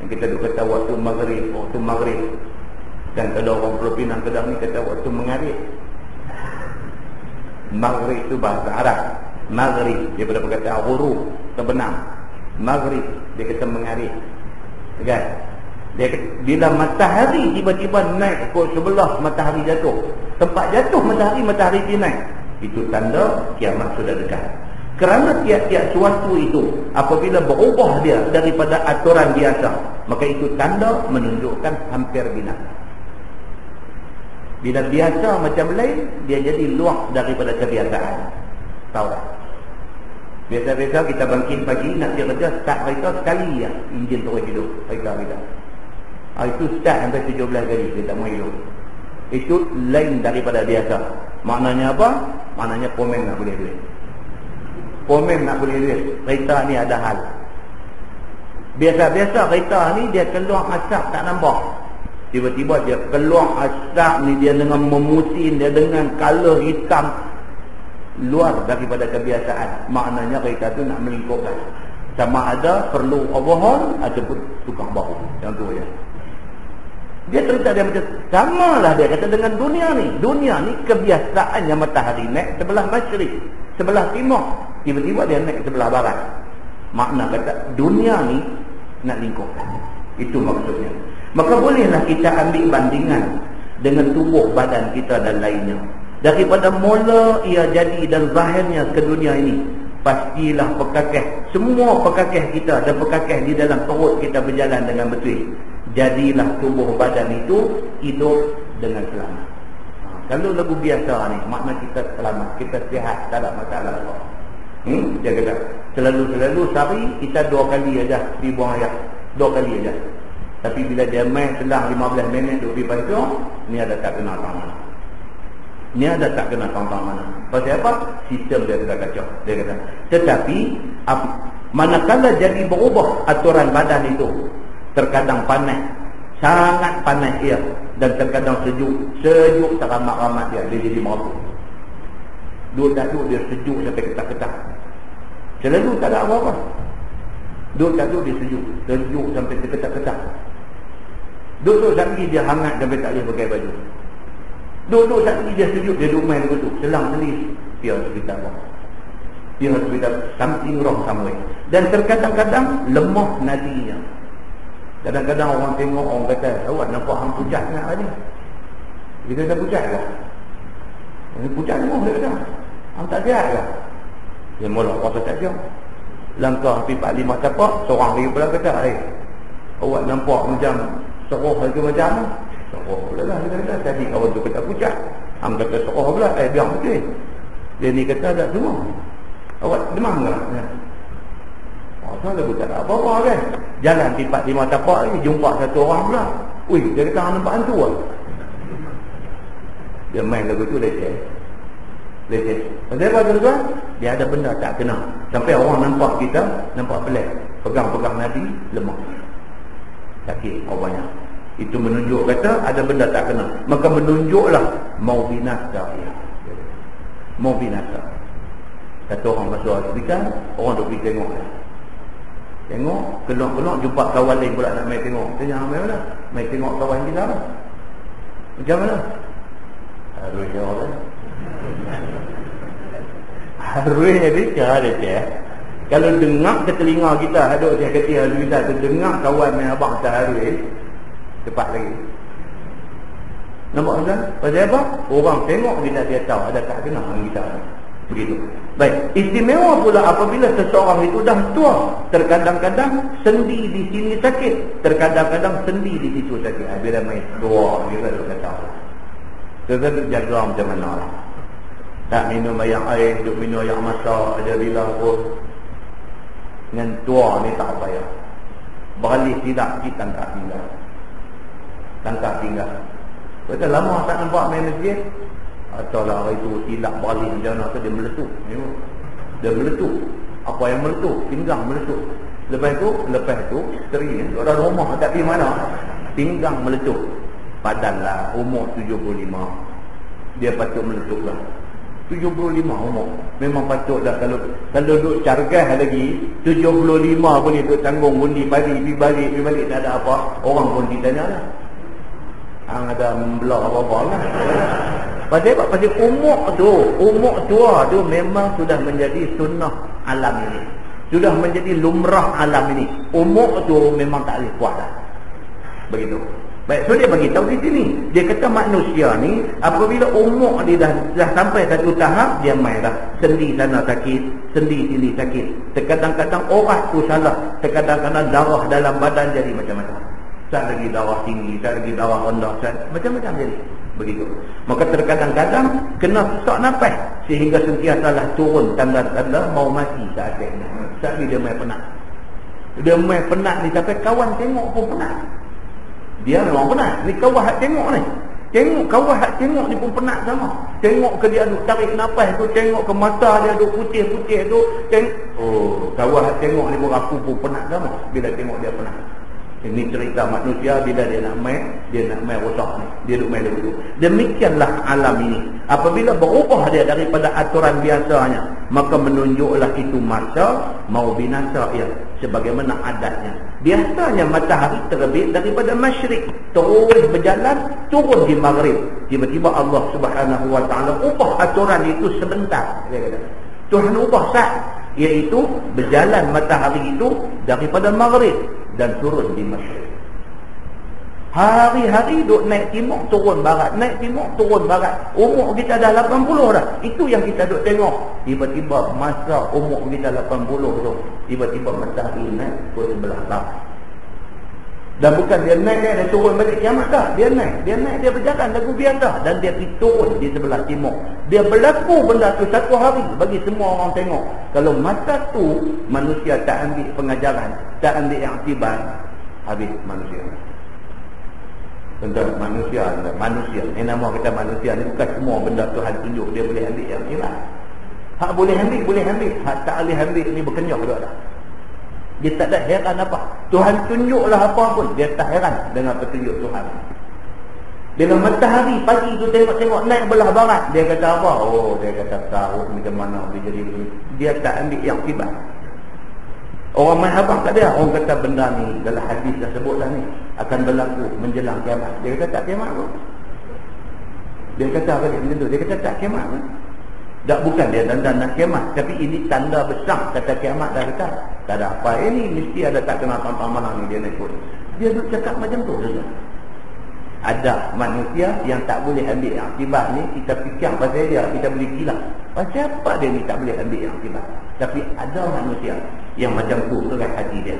Yang kita duk kata waktu maghrib. Dan kalau orang Pulau Pinang Kedah ni kata waktu mengarit. Maghrib itu bahasa Arab. Maghrib daripada perkataan ghurub, terbenam. Maghrib dia kata mengarit. Kan? Dia kata, bila matahari tiba-tiba naik ke sebelah matahari jatuh, tempat jatuh matahari naik, itu tanda kiamat sudah dekat. Kerana tiap-tiap suatu itu apabila berubah dia daripada aturan biasa, maka itu tanda menunjukkan hampir binasa. Bila biasa macam lain, dia jadi luar daripada kebiasaan. Tahu tak? Biasa-biasa kita bangkit pagi nak pergi kerja, start kereta sekali ya, enjin terus hidup kereta. Itu start sampai 17 kali dia tak mau hidup. Itu lain daripada biasa. Maknanya apa? Maknanya pomen nak boleh duit. Pomen nak boleh duit. Kereta ni ada hal. Biasa-biasa kereta ni dia keluar asap tak nampak. Tiba-tiba dia keluar asap ni, dia dengan memusin, dia dengan color hitam, luar daripada kebiasaan. Maknanya kereta tu nak melingkupkan. Sama ada perlu overhaul ataupun tukar baru. Yang tu ya. Dia cerita dia macam samalah dia kata dengan dunia ni. Dunia ni kebiasaannya matahari naik sebelah masyrik, sebelah timur, tiba-tiba dia naik sebelah barat. Makna kata dunia ni nak lingkupkan. Itu maksudnya. Maka bolehlah kita ambil bandingan dengan tubuh badan kita dan lainnya. Daripada mula ia jadi dan zahirnya ke dunia ini, pastilah pekakeh, semua pekakeh kita dan pekakeh di dalam perut kita berjalan dengan betul. Jadilah tubuh badan itu hidup dengan selamat. Kalau lagu biasa ni, makna kita selamat, kita sihat, tak ada masalah apa. Dia kata selalu sehari kita 2 kali aja pergi buang air, 2 kali aja. Tapi bila dia main selang 15 minit duk pergi pancung, ni ada tak kena tang mana. Ni ada tak kena tang mana. Pasal apa? Sistem dia sudah kacau. Dia kata, tetapi manakala jadi berubah aturan badan itu, terkadang panas, sangat panas ia, dan terkadang sejuk teramat-ramat dia jadi mabuk. Duduk tak duduk dia sejuk sampai ketak-ketak. Selalu tak ada apa-apa. Duduk tak duduk dia sejuk sampai ketak-ketak. Duduk lagi dia hangat sampai tak boleh pakai baju. Duduk lagi dia sejuk, dia duduk main begitu, selang selis, dia hospital. Dia hospital, something wrong somewhere. Dan terkadang-kadang lemah nadinya. Kadang-kadang orang tengok, orang kata, awak nampak hang pucat nak tadi. Dia kata pucat ke? Ini pucat semua dia kata. Hang tak sihat ke? Dia mula rasa tak sihat. Langkah pergi 4-5 tapak, seorang lagi pula kata, awak nampak macam seroh ke macam mana? Seroh pula lah. Dia kata, tadi kawan tu kata pucat. Hang kata seroh pula, biar betul. Dia ni kata tak semua. Awak demam ke? Kalau tak ada apa-apa kan. Jalan 4-5 tapak ni, jumpa satu orang pula. Ui, dia kata hang nampak hantu lah. Dia main lagu tu leceh. Pasal apa tuan-tuan? Dia ada benda tak kena. Sampai orang nampak kita, nampak pelik. Pegang-pegang nadi, lemah. Sakit awalnya. Itu menunjuk kata ada benda tak kena. Maka menunjuklah mau binasa ya. Mau binasa. Kata orang masuk hospital, orang duk pergi tengok. Tengok, kelok-kelok jumpa kawan lain pula nak main tengok. Dia jangan main mana? Main tengok kawan kita lah. Macam mana? Harus jawab lah. Harus ni cara dia. Kalau dengar ke telinga kita, ada dia kata harus kita dengar kawan main abang kita harus. Cepat lagi. Nampak tak? Pasal apa? Orang tengok dia tahu ada tak kena dengan kita. Begitu. Baik, istimewa pula apabila seseorang itu dah tua, terkadang-kadang sendi di sini sakit, terkadang-kadang sendi di situ sakit. Bila main tua, dia kalau kata. Kita jaga macam mana lah. Tak minum air, duk minum air masak, ada bila pun. Dengan tua ni tak payah. Balik tidak, kita tangkap tinggal. Tangkap tinggal. Betul lama tak nampak main masjid. Atau lah hari tu silap balik macam mana tu dia meletup. Dia meletup. Apa yang meletup? Pinggang meletup. Lepas tu seri orang rumah tak pergi mana. Pinggang meletup. Padahal umur 75. Dia patut meletup lah. 75 umur. Memang patut dah kalau duduk cargah lagi 75 pun dia duduk tanggung undi pergi balik tak ada apa. Orang pun ditanya lah. Hang ada membelah apa-apa lah. Pasal umur tua tu memang sudah menjadi sunnah alam ini. Sudah menjadi lumrah alam ini. Umur tu memang tak boleh kuat dah. Begitu. Baik, so dia bagi tahu di sini. Dia kata manusia ni apabila umur dia dah sampai satu tahap, dia main dah. Sendi sana sakit, sendi sini sakit. Terkadang-kadang orat tu salah. Terkadang-kadang darah dalam badan jadi macam-macam. Sat lagi darah tinggi, sat lagi darah rendah, macam-macam jadi. Begitu. Maka terkadang-kadang kena sesak nafas sehingga sentiasalah turun tanda-tanda mau mati saat ini. Saat ni dia main penat. Dia main penat ni sampai kawan tengok pun penat. Dia memang penat. Ni kawan hak tengok ni. Kawan hak tengok ni pun penat sama. Tengok ke dia duk tarik nafas tu, tengok ke mata dia duk putih-putih tu, kawan hak tengok ni pun aku pun penat sama bila tengok dia penat. Ini cerita manusia bila dia nak main rosak ni. Dia duk main dulu. Demikianlah alam ini. Apabila berubah dia daripada aturan biasanya, maka menunjuklah itu masa mau binasa ia sebagaimana adatnya. Biasanya matahari terbit daripada masyrik, terus berjalan turun di maghrib. Tiba-tiba Allah Subhanahu wa taala ubah aturan itu sebentar. Dia kata, Tuhan ubah saat, iaitu berjalan matahari itu daripada maghrib dan turun di masyrik. Hari-hari duk naik timur turun barat, naik timur turun barat. Umur kita dah 80 dah. Itu yang kita duk tengok. Tiba-tiba masa umur kita 80 tu, tiba-tiba matahari naik ke sebelah barat. Dan bukan dia naik dia turun balik kiamat dah. Dia naik dia berjalan lagu biasa dan dia pergi turun di sebelah timur. Dia berlaku benda tu satu hari bagi semua orang tengok. Kalau masa tu manusia tak ambil pengajaran, tak ambil iktibar, habis manusia. Tentang manusia. Ini nama kita manusia ni bukan semua benda Tuhan tunjuk dia boleh ambil iktibar. Hak boleh ambil, hak tak boleh ambil ni berkenyah dah. Dia tak ada heran apa. Tuhan tunjuklah apa pun, dia tak heran dengan petunjuk Tuhan. Bila matahari pagi tu tengok naik belah barat, dia kata apa? Dia kata tahu macam mana boleh jadi begini. Dia tak ambil iktibar. Orang main habang tak ada. Orang kata benda ni dalam hadis dah sebut dah ni akan berlaku menjelang kiamat. Dia kata tak kiamat pun. Dia kata apa macam tu? Dia kata tak kiamat pun. Tak, bukan dia tanda nak kiamat, tapi ini tanda besar kata kiamat dah dekat. Tak ada apa ini, mesti ada tak kena tampang mana ni dia nak ikut. Dia duk cakap macam tu saja. Ada manusia yang tak boleh ambil iktibar ni, kita fikir pasal dia, kita boleh gila. Pasal apa dia ni tak boleh ambil iktibar? Tapi ada manusia yang macam tu dengan hati dia.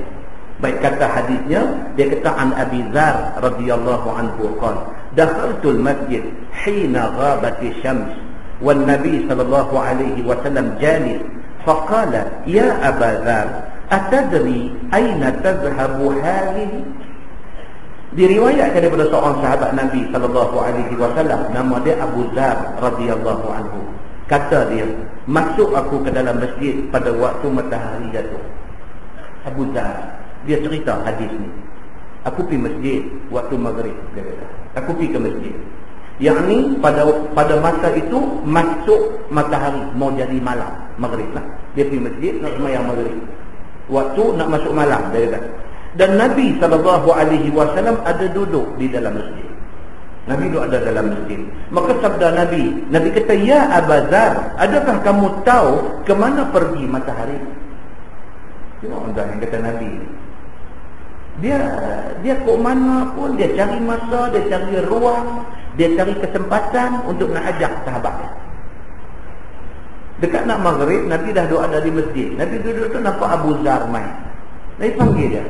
Baik kata hadisnya, dia kata an Abi Dzar radhiyallahu anhu qala, dakhaltul masjid hina ghabati syams wan nabi sallallahu alaihi wasallam jalis faqala ya Aba Dzar atadri aina tadhhabu hadhihi. Diriwayatkan daripada seorang sahabat Nabi sallallahu alaihi wasallam, nama dia Abu Dzar radhiyallahu anhu. Kata dia, masuk aku ke dalam masjid pada waktu matahari jatuh. Abu Dzar, dia cerita hadis ni. Aku pergi masjid waktu maghrib, dia kata. Aku pergi ke masjid. Yang ni pada masa itu masuk matahari, mau jadi malam, maghrib lah. Dia pergi masjid nak sembahyang maghrib. waktu nak masuk malam, dia kata. Dan Nabi SAW ada duduk di dalam masjid. Nabi duduk ada dalam masjid. Maka sabda Nabi kata, "Ya Abu Dzar, adakah kamu tahu ke mana pergi matahari?" Tengok tuan yang kata Nabi. Dia kok mana pun dia cari masa, dia cari ruang, dia cari kesempatan untuk nak ajak sahabat. Dekat nak maghrib, Nabi dah duduk ada di masjid. Nabi duduk tu nampak Abu Dzar main. Nabi panggil dia.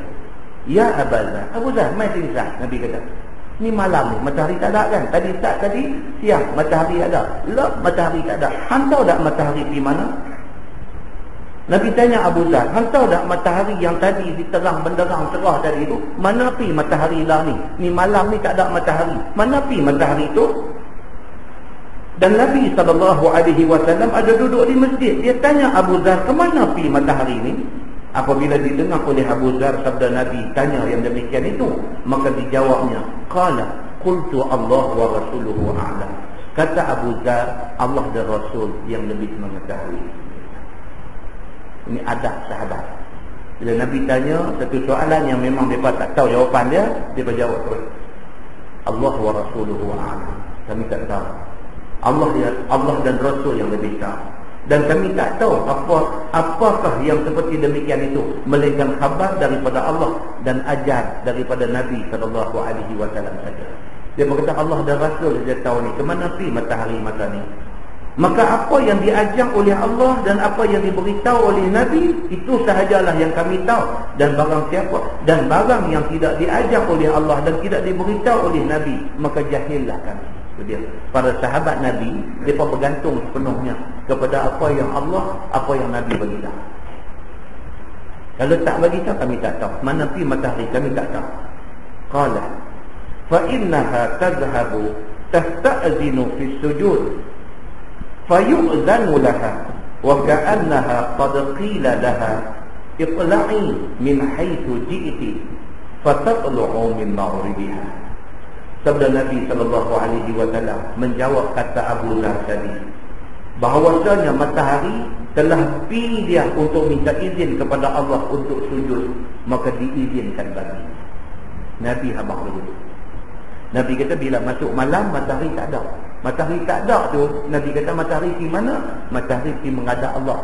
"Ya Abu Dzar, Abu Dzar main sini sah." Nabi kata, "Ni malam ni, matahari tak ada kan? Tadi siang matahari ada. Lah, matahari tak ada. Hang tahu tak matahari di mana?" Nabi tanya Abu Dzar, "Hang tahu tak matahari yang tadi diterang benderang cerah tadi tu, mana pi matahari lah ni? Ni malam ni tak ada matahari. Mana pi matahari tu?" Dan Nabi SAW ada duduk di masjid. Dia tanya Abu Dzar, "Ke mana pi matahari ni?" Apabila didengar oleh Abu Dzar sabda Nabi tanya yang demikian itu, maka dijawabnya, "Qala qultu Allah wa rasuluhu a'lam." Kata Abu Dzar, Allah dan Rasul yang lebih mengetahui. Ini adab sahabat. Bila Nabi tanya satu soalan yang memang mereka tak tahu jawapan dia, dia berjawab terus, Allah wa rasuluhu a'lam. Kami tak tahu. Allah dan Rasul yang lebih tahu. Dan kami tak tahu apakah yang seperti demikian itu, melainkan khabar daripada Allah dan ajar daripada Nabi SAW saja. Dia berkata Allah dan Rasul dia tahu ni ke mana pi matahari mata ni. Maka apa yang diajar oleh Allah dan apa yang diberitahu oleh Nabi, itu sahajalah yang kami tahu. Dan barang yang tidak diajar oleh Allah dan tidak diberitahu oleh Nabi, maka jahillah kami. Dia, para sahabat Nabi, mereka bergantung sepenuhnya kepada apa yang Allah, apa yang Nabi beritahu. Kalau tak beritahu, kami tak tahu. Mana pi matahari, kami tak tahu. Qala fa innaha tadhhabu tasta'zinu fi sujud fayu'zanu laha wa ka'annaha qad qila laha iqla'i min haythu ji'ti fatatlu'u min maghribiha. Sabda Nabi SAW menjawab kata Abu Dzar tadi, bahawasanya matahari telah pergi dia untuk minta izin kepada Allah untuk sujud, maka diizinkan bagi. Nabi habaq begitu. Nabi kata bila masuk malam matahari tak ada. Matahari tak ada tu, Nabi kata matahari di mana? Matahari di menghadap Allah.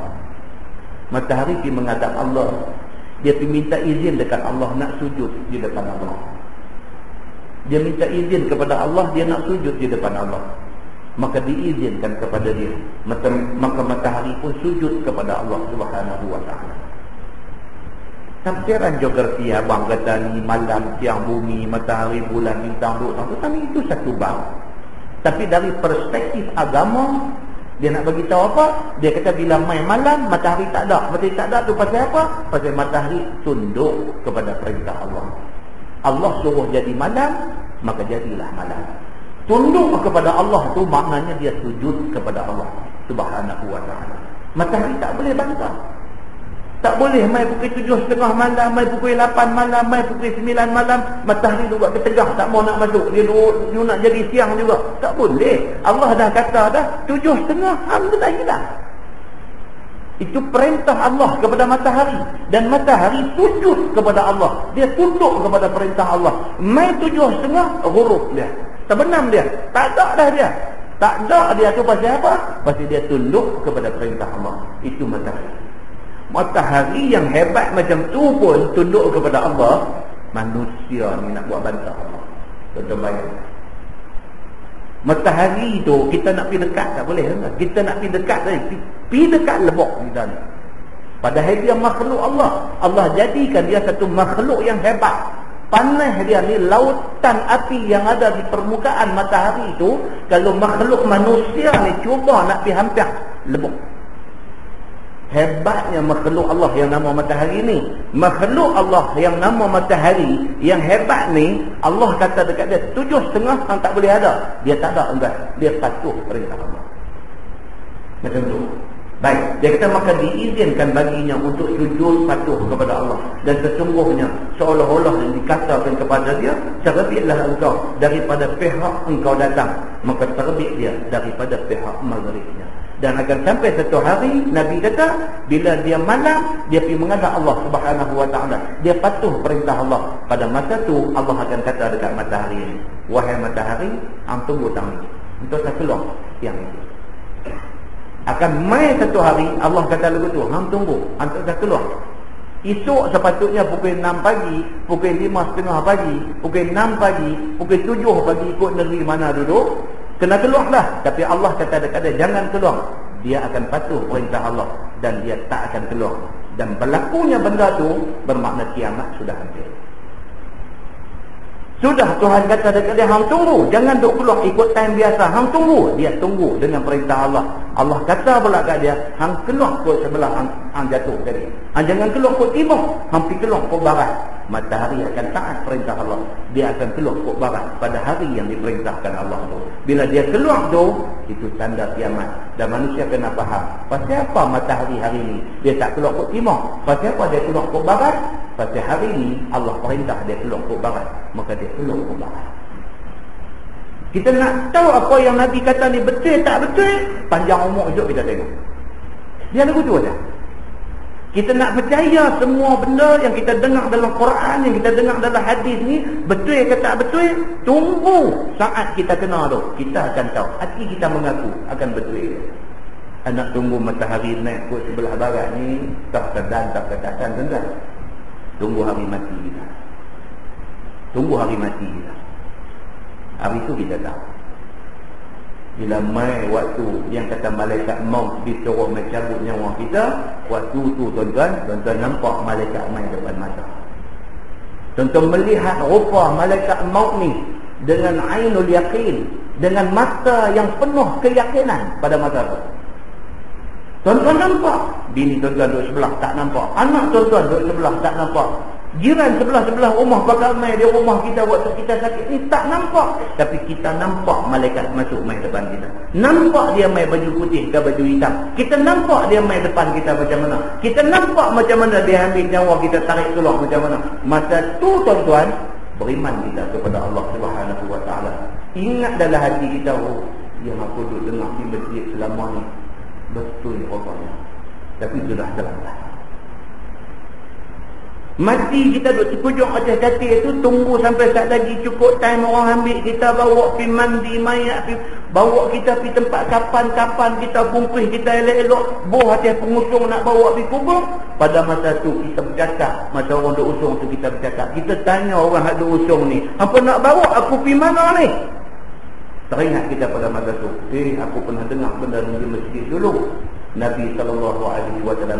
Matahari di menghadap Allah. Dia pergi minta izin dekat Allah nak sujud di depan Allah. Dia minta izin kepada Allah, dia nak sujud di depan Allah, maka diizinkan kepada dia. Maka matahari pun sujud kepada Allah Subhanahu wa ta'ala. Tafsiran geografi abang kata ni malam, siang, bumi, matahari, bulan, bintang, tapi itu satu bab. Tapi dari perspektif agama, dia nak bagi tahu apa? Dia kata bila main malam, matahari tak ada. Matahari tak ada tu pasal apa? Pasal matahari tunduk kepada perintah Allah. Allah suruh jadi malam, maka jadilah malam. Tunduk kepada Allah tu maknanya dia sujud kepada Allah Subhanahu wa ta'ala. Matahari tak boleh bantah. Tak boleh mai pukul 7.30 malam, mai pukul 8 malam, mai pukul 9 malam, matahari tu buat ketegah, tak mau nak masuk. Dia nak jadi siang juga. Tak boleh. Allah dah kata dah 7.30 alhamdulillah hilang. Itu perintah Allah kepada matahari. Dan matahari sujud kepada Allah. Dia tunduk kepada perintah Allah. Mai 7.30 huruf dia. Terbenam dia. Tak ada dah dia. Tak ada dia tu pasal apa? Pasal dia tunduk kepada perintah Allah. Itu matahari. Matahari yang hebat macam tu pun tunduk kepada Allah. Manusia ni nak buat bantah Allah. Tuan-tuan bayang. Matahari tu kita nak pergi dekat tak boleh. Kita nak pergi dekat pergi dekat lebok kita ni. Padahal dia makhluk Allah. Allah jadikan dia satu makhluk yang hebat. Panas dia ni lautan api yang ada di permukaan matahari tu. Kalau makhluk manusia ni cuba nak pergi hampir lebok. Hebatnya makhluk Allah yang nama matahari ni. Makhluk Allah yang nama matahari yang hebat ni, Allah kata dekat dia 7.30 yang tak boleh ada. Dia tak ada enggak. Dia patuh perintah Allah. Macam tu. Baik, dia kata maka diizinkan baginya untuk sujud patuh kepada Allah. Dan sesungguhnya seolah-olah yang dikatakan kepada dia, terbitlah engkau daripada pihak engkau datang, maka terbit dia daripada pihak maghribnya. Dan akan sampai satu hari Nabi kata, bila dia malam, dia pergi menghadap Allah Subhanahu wa ta'ala, dia patuh perintah Allah. Pada masa tu Allah akan kata dekat matahari ini, wahai matahari, hang tunggu tangan untuk saya keluar yang itu. Akan mai satu hari Allah kata lagu tu, hang tunggu untuk saya keluar. Esok sepatutnya pukul 6 pagi, pukul 5.30 pagi, pukul 6 pagi, pukul 7 pagi, ikut negeri mana duduk, kena keluarlah. Tapi Allah kata dekat dia, jangan keluar. Dia akan patuh perintah Allah dan dia tak akan keluar. Dan berlakunya benda tu bermakna kiamat sudah hampir. Sudah Tuhan kata dekat dia, hang tunggu, jangan duk keluar ikut time biasa, hang tunggu. Dia tunggu dengan perintah Allah. Allah kata pula kat dia, hang keluar ke sebelah, hang jatuh tadi. Hang jangan keluar ke timur, hang pergi keluar ke barat. Matahari akan taat perintah Allah. Dia akan keluar ke barat pada hari yang diperintahkan Allah tu. Bila dia keluar tu, itu tanda kiamat. Dan manusia kena faham, pasal apa matahari hari ni dia tak keluar ke timur? Pasal apa dia keluar ke barat? Pasal hari ni Allah perintah dia keluar ke barat, maka dia keluar ke barat. Kita nak tahu apa yang Nabi kata ni betul tak betul, panjang umur hidup kita tengok. Dia lagu tu aja. Kita nak percaya semua benda yang kita dengar dalam Quran, yang kita dengar dalam hadis ni betul ke tak betul, tunggu saat kita kena tu, kita akan tahu. Hati kita mengaku akan betul. Anak tunggu matahari naik ke sebelah barat ni, tak sedang tak katakan tentang. Tunggu hari mati kita. Tunggu hari mati kita. Hari itu kita tahu. Bila mai waktu yang kata malaikat maut disuruh mencabut nyawa kita, waktu tu tuan-tuan nampak malaikat mai depan mata. Tuan-tuan melihat rupa malaikat maut ni dengan ainul yaqin, dengan mata yang penuh keyakinan pada masa tu. Tuan-tuan nampak, bini tuan-tuan duduk sebelah tak nampak, anak tuan-tuan duduk sebelah tak nampak, jiran sebelah-sebelah rumah bakal mai di rumah kita waktu kita sakit ni tak nampak. Tapi kita nampak malaikat masuk mai depan kita. Nampak dia mai baju putih ke baju hitam. Kita nampak dia mai depan kita macam mana. Kita nampak macam mana dia ambil nyawa kita, tarik keluar macam mana. Masa tu tuan-tuan, beriman kita kepada Allah Subhanahu wa ta'ala. Ingat dalam hati kita, oh, yang aku duduk dengar di masjid selama ni betul rupanya. Tapi sudah terlambat. Mati kita duduk terkujung atas katil tu, tunggu sampai tak lagi cukup time orang ambil kita, bawa pergi mandi mayat, bawa kita pergi tempat kapan-kapan kita bungkus, kita elok-elok boh atas pengusung nak bawa pergi kubur. Pada masa tu kita bercakap, masa orang duk usung tu kita bercakap, kita tanya orang yang duk usung ni, apa nak bawa aku pergi mana ni? Teringat kita pada masa tu, aku pernah dengar benda ni di masjid dulu. Nabi SAW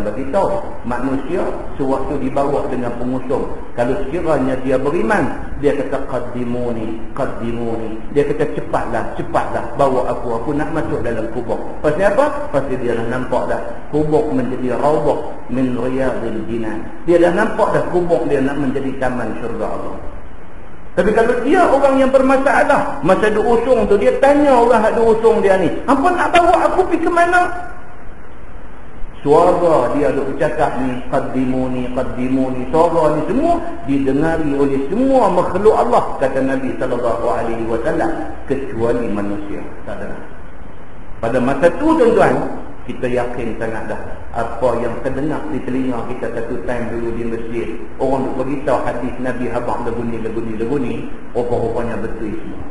beritahu, manusia sewaktu dibawa dengan pengusung, kalau sekiranya dia beriman, dia kata qaddimuni, qaddimuni, dia kata cepatlah bawa aku nak masuk dalam kubur. Pasal apa? Pasal dia dah nampak dah kubur menjadi raudhah min riyadil jinan. Dia dah nampak dah kubur dia nak menjadi taman syurga Allah. Tapi kalau dia orang yang bermasalah, masa duk usung tu, dia tanya orang yang duk usung dia ni, apa nak bawa aku pergi ke mana? Suara dia duk bercakap ni, qaddimuni, qaddimuni. Suara ni semua didengari oleh semua makhluk Allah, kata Nabi SAW, kecuali manusia. Tak ada. Pada masa tu tuan-tuan, kita yakin sangat dah apa yang terdengar di telinga kita satu time dulu di masjid, orang duk beritahu hadis Nabi habaq lagu ni, rupa-rupanya betul semua.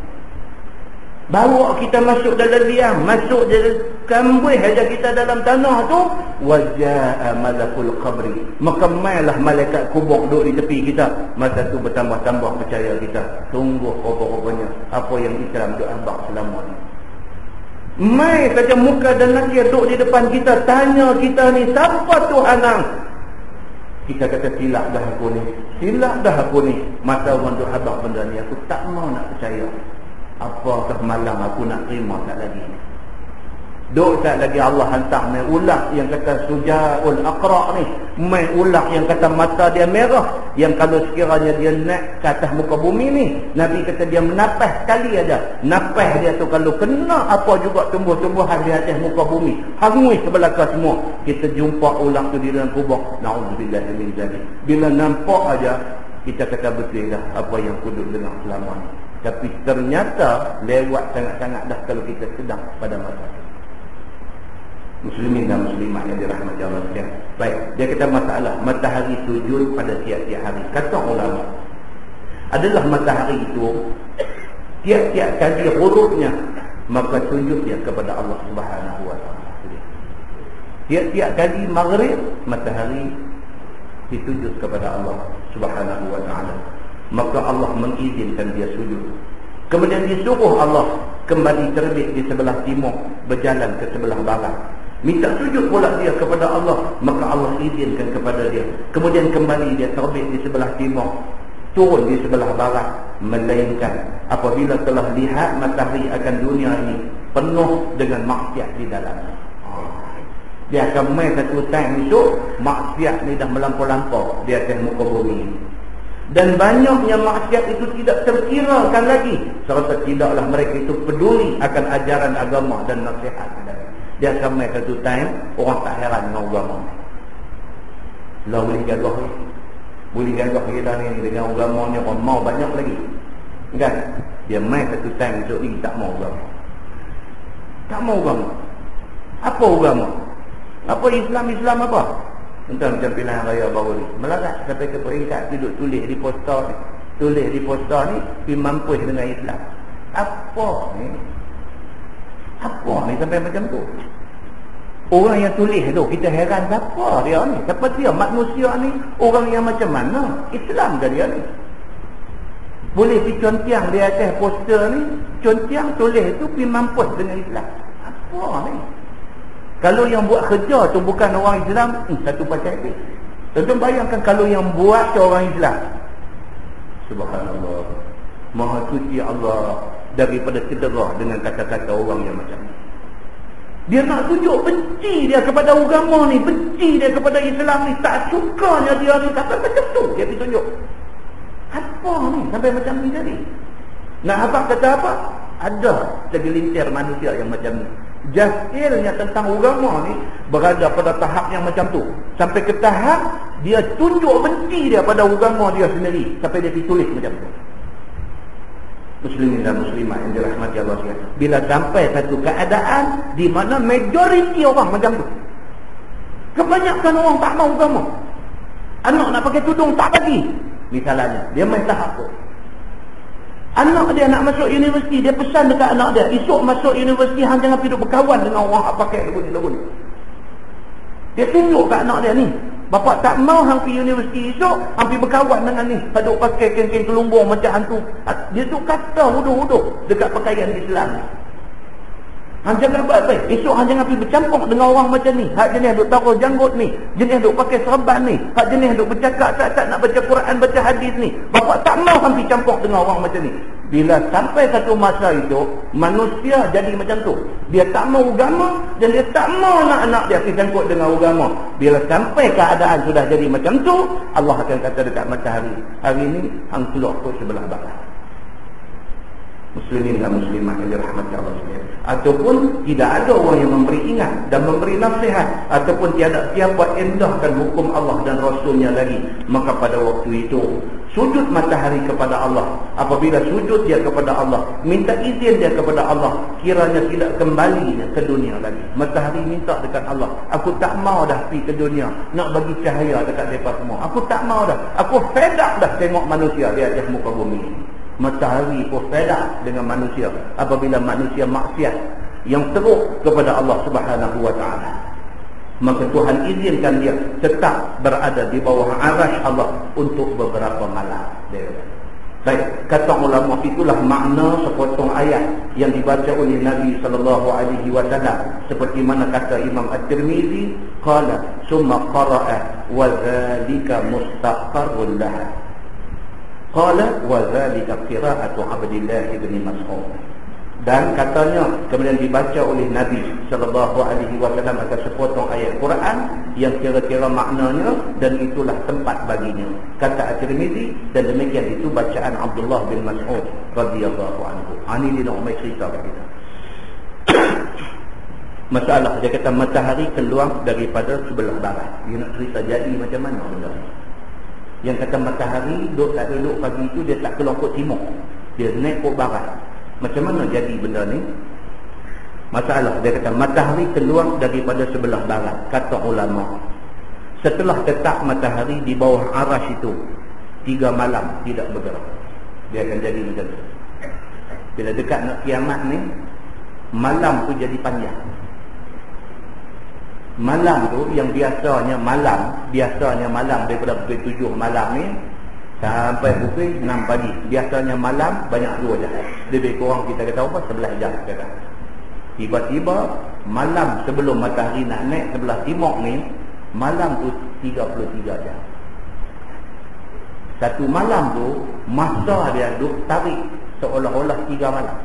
Bawa kita masuk dalam liang, masuk dalam kambuh aja kita dalam tanah tu, wajaa malakul qabri, maka mailah malaikat kubur duduk di tepi kita. Masa tu bertambah-tambah percaya kita. Sungguh rupa-rupanya apa yang Islam duk abak selama ni. Mai saja muka dan nakir duduk di depan kita, tanya kita ni, siapa Tuhan hang? Kita kata silap dah aku ni. Masa orang duk abak benda ni, aku tak mau nak percaya. Apakah malam aku nak terima tak lagi? Duk tak lagi Allah hantar main ular yang kata Sujaul Aqra ni, main ular yang kata mata dia merah, yang kalau sekiranya dia naik ke atas muka bumi ni, Nabi kata dia menapah sekali aja. Napah dia tu kalau kena apa juga tumbuh-tumbuhan di atas muka bumi, hangus sebelaka semua. Kita jumpa ular tu di dalam kubur. Nauzubillah min zalik. Bila nampak aja kita kata betul dah apa yang kuduk dengar selama ni. Tapi ternyata lewat sangat-sangat dah kalau kita sedang pada masa itu. Muslimin dan muslimat yang dirahmati Allah sekalian. Baik, dia kata masalah matahari sujud pada tiap-tiap hari. Kata ulama, adalah matahari itu tiap-tiap kali ghurubnya maka sujud dia kepada Allah Subhanahu wa taala. Tiap-tiap kali maghrib matahari disujud kepada Allah Subhanahu wa taala. Maka Allah mengizinkan dia sujud. Kemudian disuruh Allah kembali terbit di sebelah timur, berjalan ke sebelah barat. Minta sujud pula dia kepada Allah, maka Allah izinkan kepada dia. Kemudian kembali dia terbit di sebelah timur, turun di sebelah barat. Melainkan apabila telah lihat matahari akan dunia ini penuh dengan maksiat di dalamnya, dia akan main satu time esok, maksiat ni dah melampau-lampau di atas muka bumi. Dan banyaknya maksiat itu tidak terkirakan lagi, serta tidaklah mereka itu peduli akan ajaran agama dan nasihat. Dia akan main satu time, orang tak heran dengan agama. Lah boleh gagah ni, boleh gagah kita ni dengan agama ni, orang mau banyak lagi kan. Dia main satu time esok ni tak mau agama. Tak mau agama. Apa agama? Apa Islam apa? Tentang macam pilihan raya baru ni, melarat sampai ke peringkat duduk tulis di poster ni, pergi mampus dengan Islam. Apa ni sampai macam tu? Orang yang tulis tu kita heran, siapa dia ni? Siapa dia? Manusia ni orang yang macam mana? Islam ke dia ni? Boleh pergi contiang di atas poster ni, contiang tulis tu pergi mampus dengan Islam. Apa ni? Kalau yang buat kerja tu bukan orang Islam, satu pasal ni. Tuan-tuan bayangkan kalau yang buat tu orang Islam. Subhanallah, Maha suci Allah daripada cedera dengan kata-kata orang yang macam ni. Dia nak tunjuk benci dia kepada agama ni, benci dia kepada Islam ni, tak sukanya dia ni, sampai macam tu dia pergi tunjuk. Apa ni sampai macam ni jadi? Nak abang kata apa? Ada segelintir manusia yang macam ni. Jahilnya tentang agama ni berada pada tahap yang macam tu, sampai ke tahap dia tunjuk benci dia pada agama dia sendiri, sampai dia ditulis macam tu. Muslimin dan muslimat yang dirahmati Allah sekalian, bila sampai satu keadaan di mana majoriti orang macam tu, kebanyakan orang tak mau agama, anak nak pakai tudung tak bagi misalnya, dia main tahap tu. Anak dia nak masuk universiti, dia pesan dekat anak dia, esok masuk universiti hang jangan pergi berkawan dengan orang yang pakai lagu ni. Dia tunjuk kat anak dia ni, bapak tak mau hang pergi universiti esok, hang pergi berkawan dengan ni, duk pakai kain-kain kelumbung macam hantu. Dia tu kata huduh-huduh dekat pakaian Islam ni. Hang jangan baik-baik, esok hang jangan pergi bercampur dengan orang macam ni, hak jenis duk taruh janggut ni, jenis duk pakai serban ni, hak jenis duk bercakap tak nak baca Quran, baca hadis ni. Bapak tak mau hang pergi campur dengan orang macam ni. Bila sampai satu masa itu, manusia jadi macam tu. Dia tak mau agama dan dia tak mau anak-anak dia pergi campur dengan agama. Bila sampai keadaan sudah jadi macam tu, Allah akan kata dekat matahari, hari ni hang keluar ke sebelah barat. Muslimin dan muslimat yang dirahmati Allah sekalian. Ataupun tidak ada orang yang memberi ingat dan memberi nasihat, ataupun tiada siapa endahkan hukum Allah dan Rasulnya lagi, maka pada waktu itu sujud matahari kepada Allah. Apabila sujud dia kepada Allah, minta izin dia kepada Allah, kiranya tidak kembali ke dunia lagi. Matahari minta dekat Allah, aku tak mau dah pergi ke dunia nak bagi cahaya dekat mereka semua. Aku tak mau dah, aku fed up dah tengok manusia di atas muka bumi. Matahari pun fed up dengan manusia apabila manusia maksiat yang teruk kepada Allah Subhanahu wa taala. Maka Tuhan izinkan dia tetap berada di bawah arasy Allah untuk beberapa malam. Baik, kata ulama, itulah makna sepotong ayat yang dibaca oleh Nabi sallallahu alaihi wasallam, seperti mana kata Imam At-Tirmizi, qala summa qara'a wa dzalika mustaqarrun lahu. Qala wa dzalika qira'atu Abdullah bin Mas'ud. Dan katanya kemudian dibaca oleh Nabi sallallahu alaihi wasallam atas sepotong ayat Quran yang kira-kira maknanya, dan itulah tempat baginya, kata At-Tirmizi, dan demikian itu bacaan Abdullah bin Mas'ud radhiyallahu anhu. Ini dia nak cerita kat kita. Masalah dia kata matahari keluar daripada sebelah barat. Dia nak cerita jadi macam mana benda ni. Yang kata matahari tak duduk pagi itu, dia tak keluar ke timur, dia naik ke barat. Macam mana jadi benda ni? Masalah, dia kata matahari keluar daripada sebelah barat, kata ulama. Setelah tetap matahari di bawah arasy itu 3 malam tidak bergerak, dia akan jadi macam tu. Bila dekat nak kiamat ni, malam tu jadi panjang. Malam tu yang biasanya malam daripada pukul 7 malam ni sampai pukul 6 pagi. Biasanya malam banyak 2 jam. Lebih kurang kita kata apa? 11 jam kata. Tiba-tiba malam sebelum matahari nak naik sebelah timur ni, malam tu 33 jam. Satu malam tu masa dia duk tarik seolah-olah 3 malam.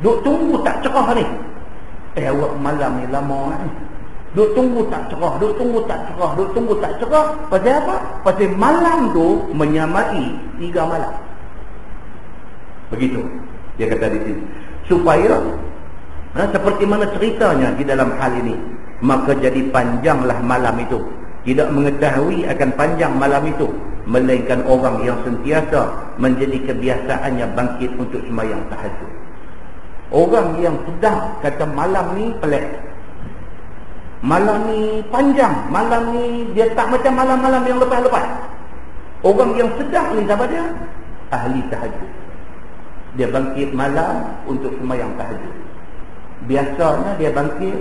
Duk tunggu tak cerah ni. Awak malam ni lama ni. Duk tunggu tak cerah, duk tunggu tak cerah, duk tunggu tak cerah. Pasal apa? Pasal malam tu menyamai 3 malam. Begitu dia kata di sini. Supaya seperti mana ceritanya di dalam hal ini, maka jadi panjanglah malam itu. Tidak mengetahui akan panjang malam itu, melainkan orang yang sentiasa menjadi kebiasaannya bangkit untuk sembahyang tahajud. Orang yang sedang kata malam ni pelik, malam ni panjang, malam ni dia tak macam malam-malam yang lepas-lepas. Orang yang sedang ni siapa dia? Ahli tahajud. Dia bangkit malam untuk sembahyang tahajud. Biasanya dia bangkit,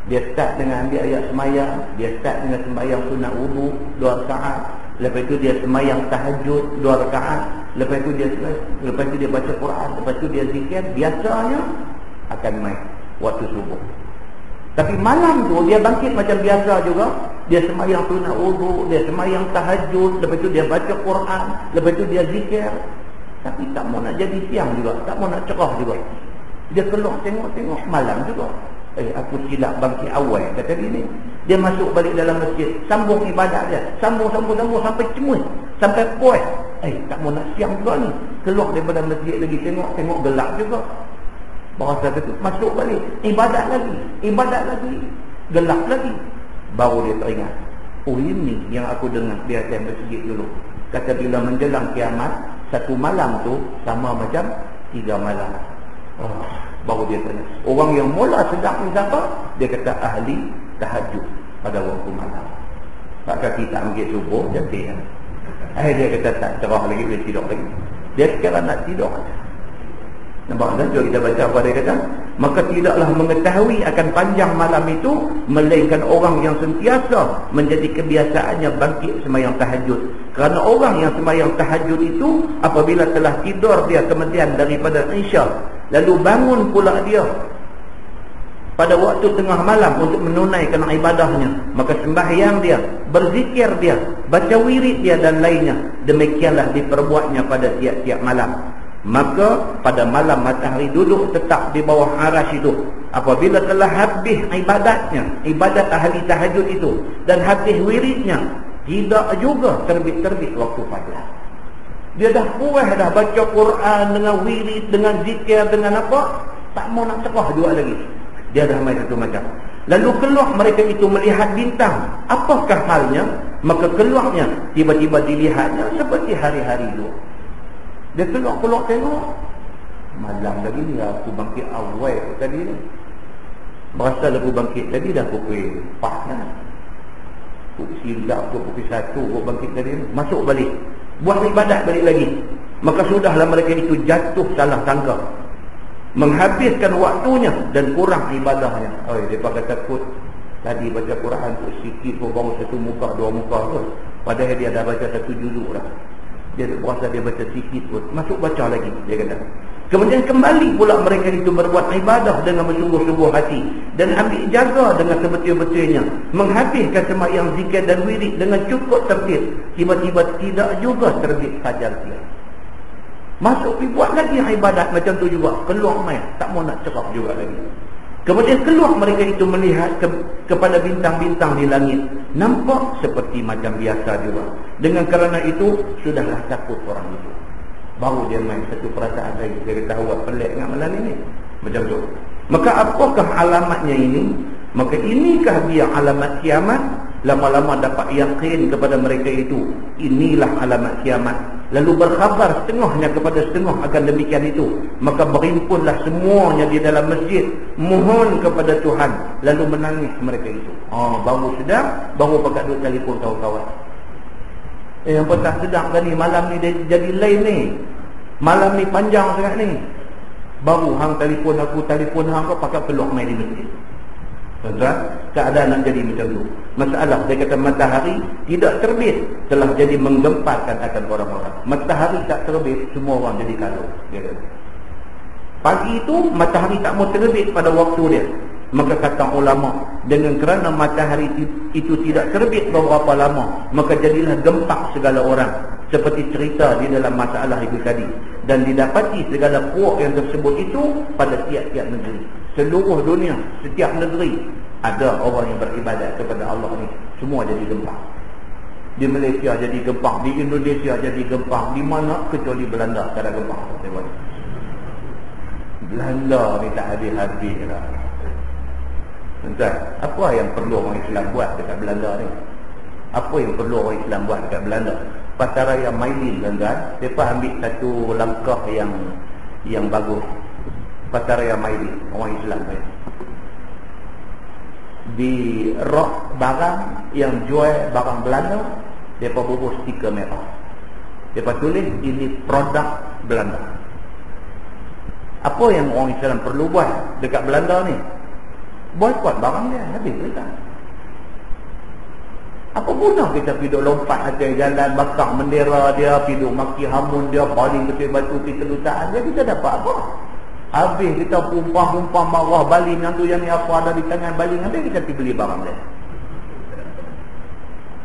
dia start dengan ambil ayat sembahyang, dia start dengan sembahyang sunat wudu 2 rakaat, lepas itu dia sembahyang tahajud 2 rakaat, lepas itu dia baca Quran, lepas itu dia zikir. Biasanya akan main waktu subuh. Tapi malam tu dia bangkit macam biasa juga, dia sembahyang sunat wudu, dia sembahyang tahajud, lepas itu dia baca Quran, lepas itu dia zikir. Tapi tak mau nak jadi siang juga, tak mau nak cerah juga. Dia keluar tengok-tengok malam juga. Aku silap bangkit awal, kata dia ni. Dia masuk balik dalam masjid, sambung ibadat dia, sambung sampai cemui, sampai puas. Tak mau nak siang juga ni. Keluar daripada masjid lagi, tengok gelap juga. Bahasa tu masuk balik, ibadat lagi, gelap lagi. Baru dia teringat, oh ini yang aku dengar di atas masjid dulu. Kata bila menjelang kiamat, satu malam tu sama macam 3 malam. Baru dia tanya, orang yang mula sedap ni siapa? Dia kata ahli tahajud pada waktu malam. Tak kaki tak ambil subuh, jatuh. Dia kata tak cerah lagi, boleh tidur lagi. Dia sekarang nak tidur. Nampak kan? Jom kita baca apa dia kata. Maka tidaklah mengetahui akan panjang malam itu, melainkan orang yang sentiasa menjadi kebiasaannya bangkit sembahyang tahajud. Kerana orang yang sembahyang tahajud itu, apabila telah tidur dia kemudian daripada Isya, lalu bangun pula dia pada waktu tengah malam untuk menunaikan ibadahnya, maka sembahyang dia, berzikir dia, baca wirid dia dan lainnya, demikianlah diperbuatnya pada tiap-tiap malam. Maka pada malam matahari duduk tetap di bawah arasy itu, apabila telah habis ibadatnya, ibadat ahli tahajud itu, dan habis wiridnya, tidak juga terbit-terbit waktu fajar. Dia dah puas dah baca Quran dengan wirid, dengan zikir, dengan apa, tak mau nak cerah juga lagi. Dia dah main satu macam. Lalu keluar mereka itu melihat bintang. Apakah halnya? Maka keluarnya, tiba-tiba dilihatnya seperti hari-hari dulu. Dia keluar tengok, malam lagi ni aku bangkit awal tadi ni. Berasa aku bangkit tadi dah pukul 4 kan. Pukul silap pukul 1 aku bangkit tadi ni. Masuk balik, buat ibadat balik lagi. Maka sudahlah mereka itu jatuh salah sangka, menghabiskan waktunya dan kurang ibadahnya. Mereka kata takut tadi baca Quran tu sikit pun baru 1 muka 2 muka pun, padahal dia dah baca 1 juzuk dah. Dia berasa dia baca sikit pun, masuk baca lagi, dia kata. Kemudian kembali pula mereka itu berbuat ibadah dengan bersungguh-sungguh hati, dan ambil jaga dengan sebetul-betulnya, menghabiskan sembahyang zikir dan wirid dengan cukup tertib. Tiba-tiba tidak juga terbit fajar dia. Masuk pergi buat lagi ibadat macam tu juga, keluar main, tak mau nak cerah juga lagi. Kemudian keluar mereka itu melihat kepada bintang-bintang di langit, nampak seperti macam biasa juga. Dengan kerana itu sudahlah takut orang itu. Baru dia main satu perasaan lagi, dia kata awak pelik dengan malam ini, macam tu. Maka apakah alamatnya ini? Maka inikah dia alamat kiamat? Lama-lama dapat yakin kepada mereka itu, inilah alamat kiamat. Lalu berkhabar setengahnya kepada setengah akan demikian itu. Maka berhimpunlah semuanya di dalam masjid, mohon kepada Tuhan. Lalu menangis mereka itu. Baru sedar, baru pakat duk telefon kawan-kawan. Yang pun tak sedar kan ni, malam ni dia jadi lain ni. Malam ni panjang sangat ni. Baru hang telefon aku, telefon hang kau pakat keluar main di masjid. Tuan-tuan, keadaan nak jadi macam tu. Masalah, dia kata matahari tidak terbit, telah jadi menggemparkan akan orang-orang. Matahari tak terbit, semua orang jadi kalau. Dia kata. Pagi itu, matahari tak mau terbit pada waktu dia. Maka kata ulama, dengan kerana matahari itu tidak terbit beberapa lama, maka jadilah gempak segala orang. Seperti cerita di dalam masalah itu tadi. Dan didapati segala puak yang tersebut itu pada tiap-tiap negeri. Seluruh dunia, setiap negeri ada orang yang beribadat kepada Allah ni. Semua jadi gempak. Di Malaysia jadi gempak, di Indonesia jadi gempak, di mana kecuali Belanda tak ada gempak. Belanda ni tak habis-habis lah. Tuan, apa yang perlu orang Islam buat dekat Belanda ni? Apa yang perlu orang Islam buat dekat Belanda? Pasaraya Maidin, tuan-tuan, mereka ambil satu langkah yang bagus. Pasaraya Maidin, orang Islam ni. Di rak barang yang jual barang Belanda, mereka bubuh stiker merah. Mereka tulis ini produk Belanda. Apa yang orang Islam perlu buat dekat Belanda ni? Boykot barang dia, habis cerita. Apa guna kita pergi lompat atas jalan, bakar bendera dia, pergi maki hamun dia, baling betul batu pergi kedutaan dia, kita dapat apa? Habis kita pumpah-pumpah marah baling tu yang ni apa ada di tangan baling, habis kita pergi beli barang dia.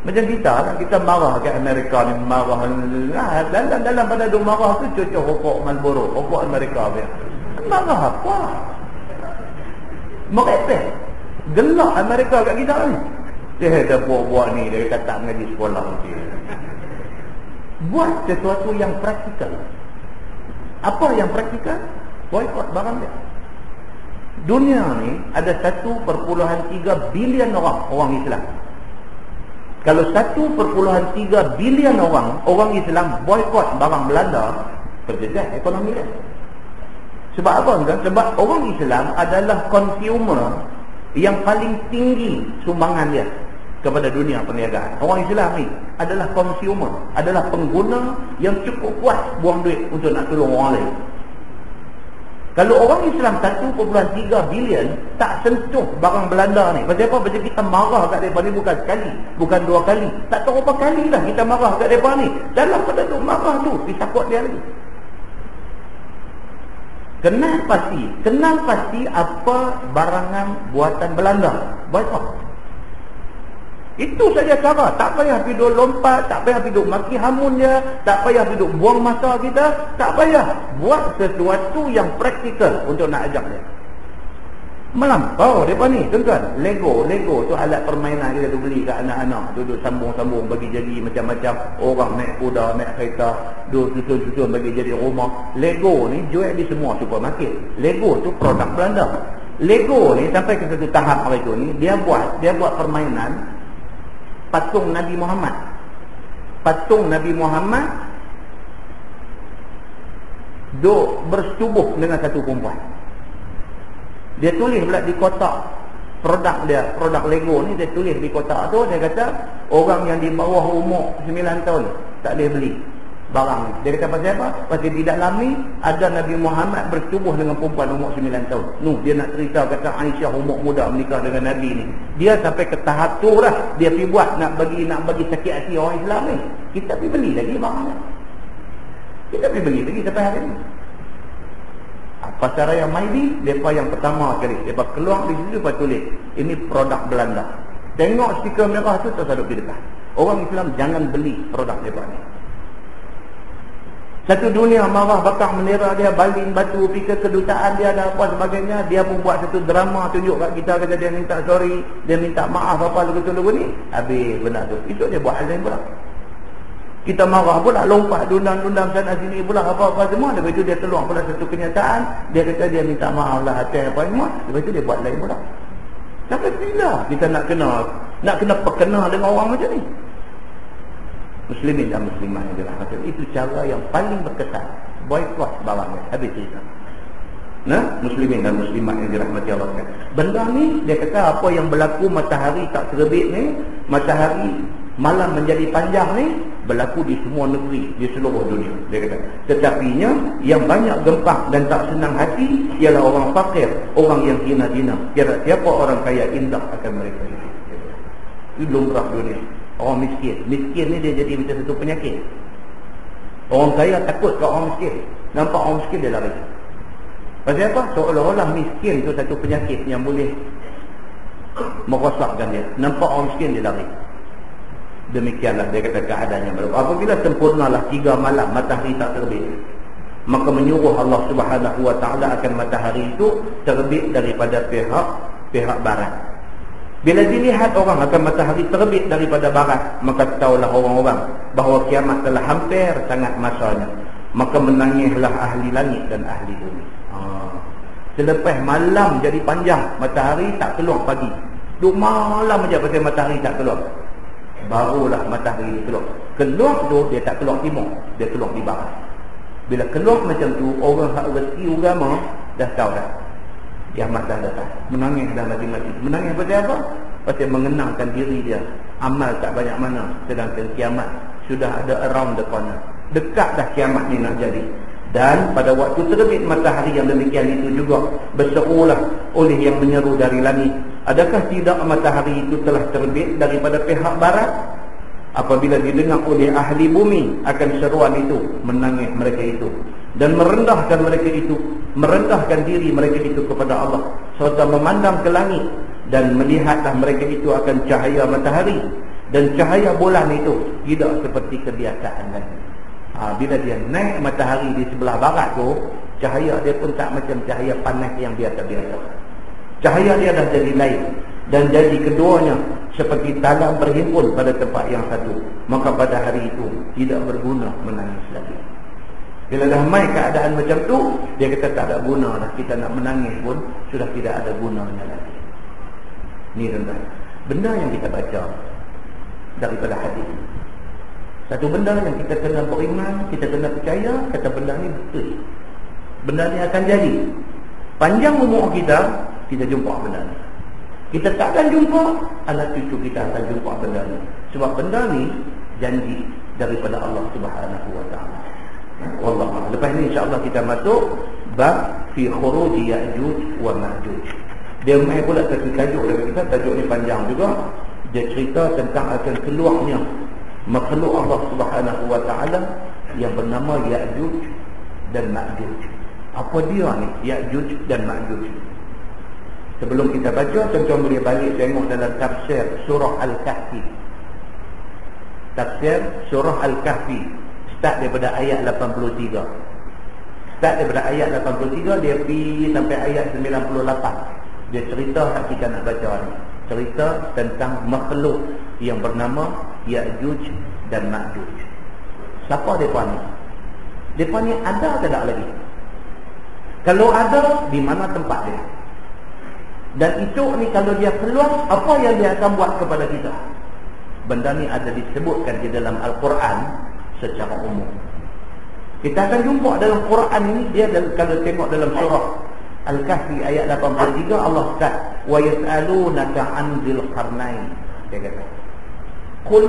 Macam kita lah, kita marah ke Amerika ni, marah dalam pada duk marah tu cocok rokok Marlboro, rokok Amerika dia. Marah apa? Merepek gelak Amerika kat kita ni. Dia dah buat-buat ni, dia kata tak mengaji sekolah nanti. Buat sesuatu yang praktikal. Apa yang praktikal? Boykot barang dia. Dunia ni ada 1.3 bilion orang Islam. Kalau 1.3 bilion orang Islam boykot barang Belanda, terjejas ekonomi dia. Sebab apa kan? Sebab orang Islam adalah consumer yang paling tinggi sumbangan dia kepada dunia perniagaan. Orang Islam ni adalah consumer, adalah pengguna yang cukup kuat buang duit untuk nak tolong orang lain. Kalau orang Islam 1.3 bilion tak sentuh barang Belanda ni. Pasal apa? Pasal kita marah kat mereka ni bukan sekali, bukan dua kali. Tak tahu berapa kali dah kita marah kat mereka ni. Dalam pada tu marah tu, disakut dia lagi. Kenal pasti apa barangan buatan Belanda. Boykot. Itu saja cara. Tak payah pergi duk lompat, tak payah pergi duk maki hamun dia, tak payah pergi duk buang masa kita, tak payah. Buat sesuatu yang praktikal untuk nak ajak dia. Melampau mereka ni, tuan-tuan. Lego tu alat permainan kita tu beli kat anak-anak. Duduk sambung-sambung bagi jadi macam-macam. Orang naik kuda, naik kereta, duduk susun-susun bagi jadi rumah. Lego ni jual di semua supermarket. Lego tu produk Belanda. Lego ni sampai ke satu tahap hari tu ni, dia buat permainan patung Nabi Muhammad. Patung Nabi Muhammad duk bersetubuh dengan satu perempuan. Dia tulis pula di kotak produk dia, produk Lego ni dia tulis di kotak tu, dia kata orang yang di bawah umur 9 tahun tak boleh beli barang ni. Dia kata pasal apa? Pasal di dalam ni ada Nabi Muhammad bersetubuh dengan perempuan umur 9 tahun. Dia nak cerita kata Aisyah umur muda menikah dengan Nabi ni. Dia sampai ke tahap tu dah. Dia pergi buat nak bagi sakit hati orang Islam ni. Kita pergi beli lagi barang ni. Kita pergi beli lagi sampai hari ni. Pasaraya Maidi, mereka yang pertama kali mereka keluar di situ, mereka tulis ini produk Belanda. Tengok stiker merah tu terus ada di depan. Orang Islam jangan beli produk mereka ni. Satu dunia marah, bakar bendera dia, baling batu, pergi ke kedutaan dia dan apa sebagainya. Dia pun buat satu drama tunjuk kat kita, kata dia minta sorry, dia minta maaf apa lagu-lagu ni. Habis benda tu. Itu dia buat hal lain pula. Kita marah pula, lompat dundang-dundang sana sini pula, apa-apa semua. Lepas itu dia keluar pula satu kenyataan. Dia kata dia minta maaf lah atas apa semua. Lepas itu dia buat lain pula. Sampai bila kita nak kena nak kena perkenal dengan orang macam ni. Muslimin dan muslimah yang dirahmati Allah, itu cara yang paling berkesan. Boykot barangnya, habis cerita. Nah, muslimin dan muslimat yang dirahmati Allah kan. Benda ni dia kata apa yang berlaku matahari tak terbit ni, matahari malam menjadi panjang ni, berlaku di semua negeri, di seluruh dunia. Dia kata, tetapinya yang banyak gempak dan tak senang hati ialah orang fakir, orang yang hina-hina. Tiada siapa orang kaya indah akan mereka itu. Itu lumrah dunia. Orang miskin ni dia jadi macam satu penyakit. Orang kaya takut ke orang miskin. Nampak orang miskin dia lari. Pasal apa? Seolah-olah miskin tu satu penyakit yang boleh merosakkan dia. Nampak orang miskin dia lari. Demikianlah dia kata keadaannya berlaku. Apabila sempurnalah 3 malam matahari tak terbit, maka menyuruh Allah Subhanahu wa taala akan matahari itu terbit daripada pihak barat. Bila dilihat orang akan matahari terbit daripada barat, maka tahulah orang-orang bahawa kiamat telah hampir sangat masanya. Maka menangislah ahli langit dan ahli bumi. Selepas malam jadi panjang, matahari tak keluar pagi. 2 malam aja pasal matahari tak keluar. Barulah matahari keluar. Keluar tu dia tak keluar timur, dia keluar di barat. Bila keluar macam tu, orang hak rezeki agama dah tahu dah. Kiamat dah datang. Menangis dah mati-mati. Menangis pasal apa? Pasal mengenangkan diri dia. Amal tak banyak mana, sedangkan kiamat sudah ada around the corner. Dekat dah kiamat ni nak jadi. Dan pada waktu terbit matahari yang demikian itu juga berserulah oleh yang menyeru dari langit, adakah tidak matahari itu telah terbit daripada pihak barat? Apabila didengar oleh ahli bumi akan seruan itu, menangis mereka itu dan merendahkan mereka itu, merendahkan diri mereka itu kepada Allah, serta memandang ke langit dan melihatlah mereka itu akan cahaya matahari dan cahaya bulan itu tidak seperti kebiasaan lagi. Bila dia naik matahari di sebelah barat tu, cahaya dia pun tak macam cahaya panas yang biasa-biasa. Cahaya dia dah jadi lain, dan jadi keduanya seperti talam berhimpun pada tempat yang satu. Maka pada hari itu tidak berguna menangis lagi. Bila dah mai keadaan macam tu, dia kata tak ada guna dah. Kita nak menangis pun sudah tidak ada gunanya lagi. Ni tuan-tuan, benda yang kita baca daripada hadis, satu benda yang kita kena beriman, kita kena percaya, kata benda ni betul. Benda ni akan jadi. Panjang umur kita, kita jumpa benda ni. Kita takkan jumpa, anak cucu kita akan jumpa benda ni. Sebab benda ni janji daripada Allah Subhanahu wa taala. Wallah. Lepas ni insya-Allah kita masuk bab fi khuruj Ya'juj wa Ma'juj. Dia mai pula satu tajuk dekat kita, tajuk ni panjang juga. Dia cerita tentang akan keluarnya makhluk Allah Subhanahu wa taala yang bernama Ya'juj dan Ma'juj. Apa dia ni Ya'juj dan Ma'juj? Sebelum kita baca, tuan-tuan boleh balik tengok dalam tafsir surah Al-Kahfi. Tafsir surah Al-Kahfi start daripada ayat 83. Start daripada ayat 83 dia pergi sampai ayat 98. Dia cerita yang kita nak baca ni. Cerita tentang makhluk yang bernama Ya'juj dan Ma'juj. Siapa mereka ni? Mereka ni ada atau tak lagi? Kalau ada, di mana tempat dia? Dan itu ni kalau dia keluar, apa yang dia akan buat kepada kita? Benda ni ada disebutkan di dalam Al-Quran secara umum. Kita akan jumpa dalam Quran ini, dia kalau tengok dalam surah Al-Kahfi ayat 83, Allah kata, wa yas'alunaka 'anil qarnain. Dia kata, qul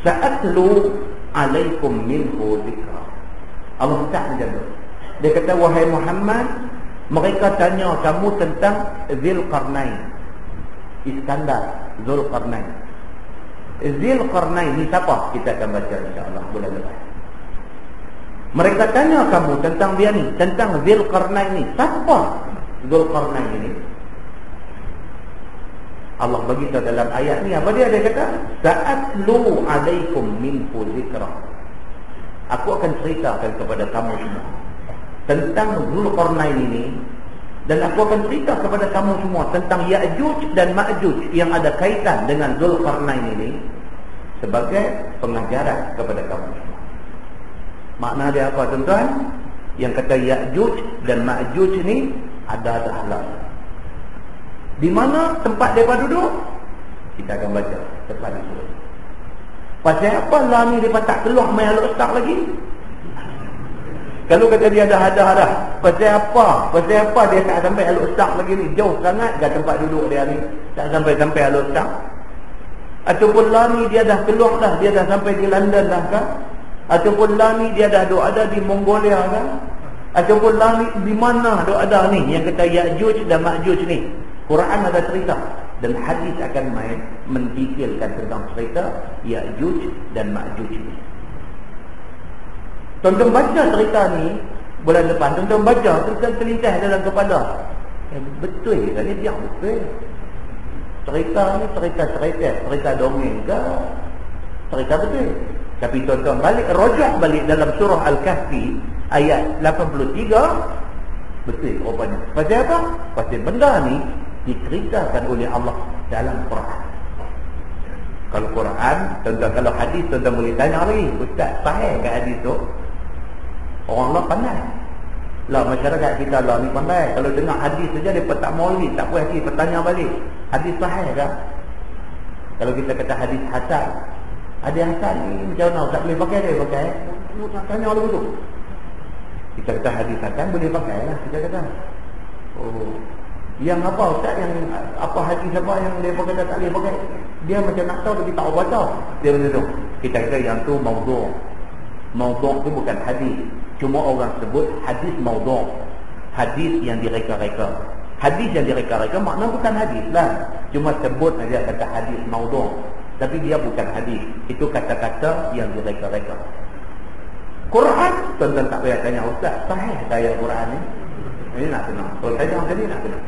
sa'atlu 'alaikum minhu dzikra. Allah kata macam tu. Dia kata, wahai Muhammad, mereka tanya kamu tentang Dzulqarnain. Iskandar Dzulqarnain. Dzulqarnain ni siapa? Kita akan baca insya-Allah bulan depan. Mereka tanya kamu tentang dia ni, tentang Dzulqarnain ni. Siapa Dzulqarnain ini? Allah bagi tahu dalam ayat ni apa dia kata? Sa'atlu 'alaikum minhu dzikra. Aku akan ceritakan kepada kamu semua tentang Dzulqarnain ini, dan aku akan cerita kepada kamu semua tentang Ya'juj dan Ma'juj yang ada kaitan dengan Dzulqarnain ini sebagai pengajaran kepada kamu semua. Makna dia apa tuan-tuan? Yang kata Ya'juj dan Ma'juj ini ada dalam. Di mana tempat mereka duduk? Kita akan baca lepas ni surah. Pasal apa lah ni dia tak keluar main haluk start lagi? Kalau kata dia dah. Pasal apa dia tak sampai haluk start lagi ni? Jauh sangat ke tempat duduk dia ni? Tak sampai haluk start. Ataupun lah ni dia dah keluar dah, dia dah sampai di London dah kan? Ataupun lah ni dia dah ada di Mongolia kan? Ataupun lah ni di mana ada ni yang kata Ya'juj dan Ma'juj ni? Quran ada cerita dan hadis akan main mendetailkan tentang cerita Ya'juj dan Ma'juj ni. Tonton baca cerita ni bulan depan, tonton baca tentang terlintas dalam kepala. Betul ke ni? Dia betul. Cerita ni cerita dongeng ke? Cerita betul. Tapi tonton balik, rojak balik dalam surah Al-Kahfi ayat 83, betul rupanya. Pasal apa? Pasal benda ni diceritakan oleh Allah dalam Quran. Kalau Quran, kalau hadis tuan-tuan boleh tanya lagi, ustaz faham ke hadis tu? Orang lah pandai. Lah masyarakat kita lah ni pandai. Kalau dengar hadis saja dia tak maulid, tak puas hati, bertanya balik. Hadis faham ke? Kalau kita kata hadis hasan, hadis hasan ni macam mana? Tak boleh pakai dia, pakai. Nak tanya dulu tu. Kita kata hadis hasan boleh pakai lah, kita kata. Oh. Yang apa ustaz, yang apa hadis apa yang dia kata tak boleh pakai? Dia macam nak tahu tapi tak baca. Dia macam tu. Kita kata yang tu maudhu'. Maudhu' tu bukan hadis. Cuma orang sebut hadis maudhu'. Hadis yang direka-reka. Hadis yang direka-reka makna bukan hadis lah. Cuma sebut aja kata hadis maudhu'. Tapi dia bukan hadis. Itu kata-kata yang direka-reka. Quran, tuan-tuan tak payah tanya ustaz, sahih saya Quran ni? Ini nak kena. Kalau tanya macam ni nak kena.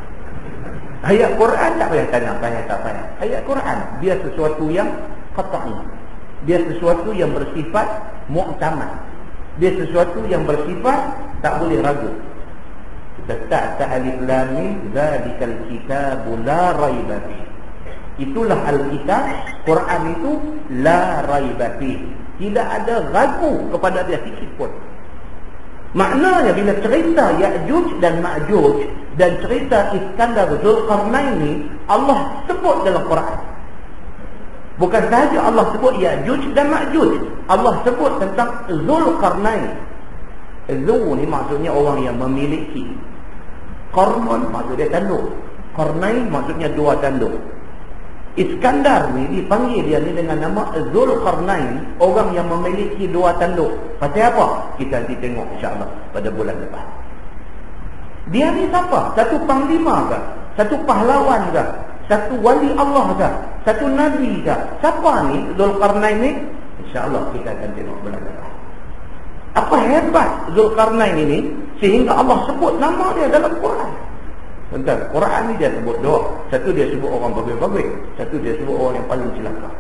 Ayat Quran tak payah tanya, sahih tak payah. Ayat Quran, dia sesuatu yang qat'i. Dia sesuatu yang bersifat mu'tamad. Dia sesuatu yang bersifat tak boleh ragu. Kita alif lam mim zalikal kitabu la raiba fi. Itulah al-kitab, Quran itu la raiba fi. Tidak ada ragu kepada dia sikit pun. Maknanya bila cerita Ya'juj dan Ma'juj dan cerita Iskandar Zulkarnain ni Allah sebut dalam Quran. Bukan sahaja Allah sebut Ya'juj dan Ma'juj, Allah sebut tentang Zulkarnain. Zul ni maksudnya orang yang memiliki. Qarnun maksudnya tanduk. Qarnain maksudnya dua tanduk. Iskandar ni dipanggil dia ni dengan nama Zulkarnain, orang yang memiliki dua tanduk. Pasal apa? Kita nanti tengok insya-Allah pada bulan depan. Dia ni siapa? Satu panglima ke? Satu pahlawan ke? Satu wali Allah ke? Satu nabi ke? Siapa ni Zulkarnain ni? Insya-Allah kita akan tengok bulan depan. Apa hebat Zulkarnain ini sehingga Allah sebut nama dia dalam Quran. Tentang Quran ni dia sebut dua. Satu dia sebut orang bagus-bagus, satu dia sebut orang yang paling celaka.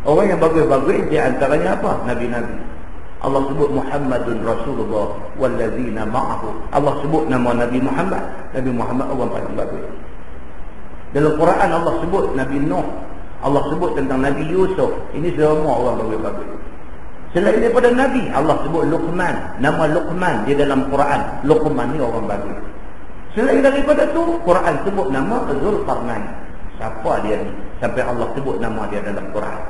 Orang yang bagus-bagus dia antaranya apa? Nabi-nabi. Allah sebut Muhammadun Rasulullah wallazina ma'ahu. Allah sebut nama Nabi Muhammad. Nabi Muhammad orang paling bagus. Dalam Quran Allah sebut Nabi Nuh. Allah sebut tentang Nabi Yusuf. Ini semua orang bagus-bagus. Selain daripada Nabi, Allah sebut Luqman. Nama Luqman di dalam Quran. Luqman ni orang bagus. Selain daripada tu, Quran sebut nama Zulkarnain. Siapa dia ni? Sampai Allah sebut nama dia dalam Quran.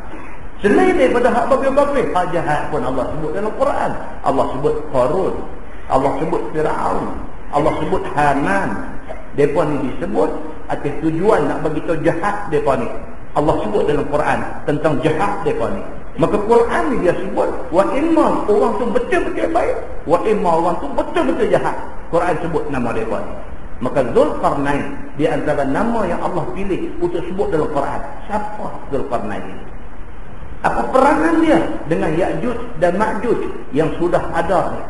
Selain daripada hak bagus-bagus, hak jahat pun Allah sebut dalam Quran. Allah sebut Qarun, Allah sebut Fir'aun, Allah sebut Haman. Mereka ni disebut atas tujuan nak bagi tahu jahat mereka ni. Allah sebut dalam Quran tentang jahat mereka ni. Maka Quran ni dia sebut wa imma orang tu betul-betul baik, wa imma orang tu betul-betul jahat. Quran sebut nama mereka ni. Maka Zulkarnain di antara nama yang Allah pilih untuk sebut dalam Quran. Siapa Zulkarnain ini? Apa peranan dia dengan Ya'juj dan Ma'juj yang sudah ada ni?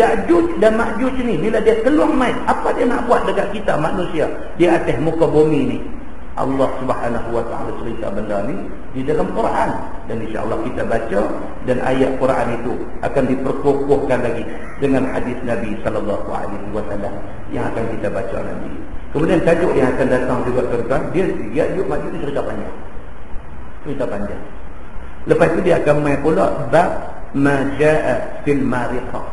Ya'juj dan Ma'juj ni bila dia keluar main, apa dia nak buat dekat kita manusia di atas muka bumi ni? Allah Subhanahu wa taala cerita benda ni di dalam Quran, dan insya-Allah kita baca, dan ayat Quran itu akan diperkokohkan lagi dengan hadis Nabi sallallahu alaihi wasallam yang akan kita baca nanti. Kemudian tajuk yang akan datang juga tuan-tuan, dia Ya'juj Ma'juj cerita panjang. Cerita panjang. Lepas itu dia akan main pula bab ma jaa fil mariqah.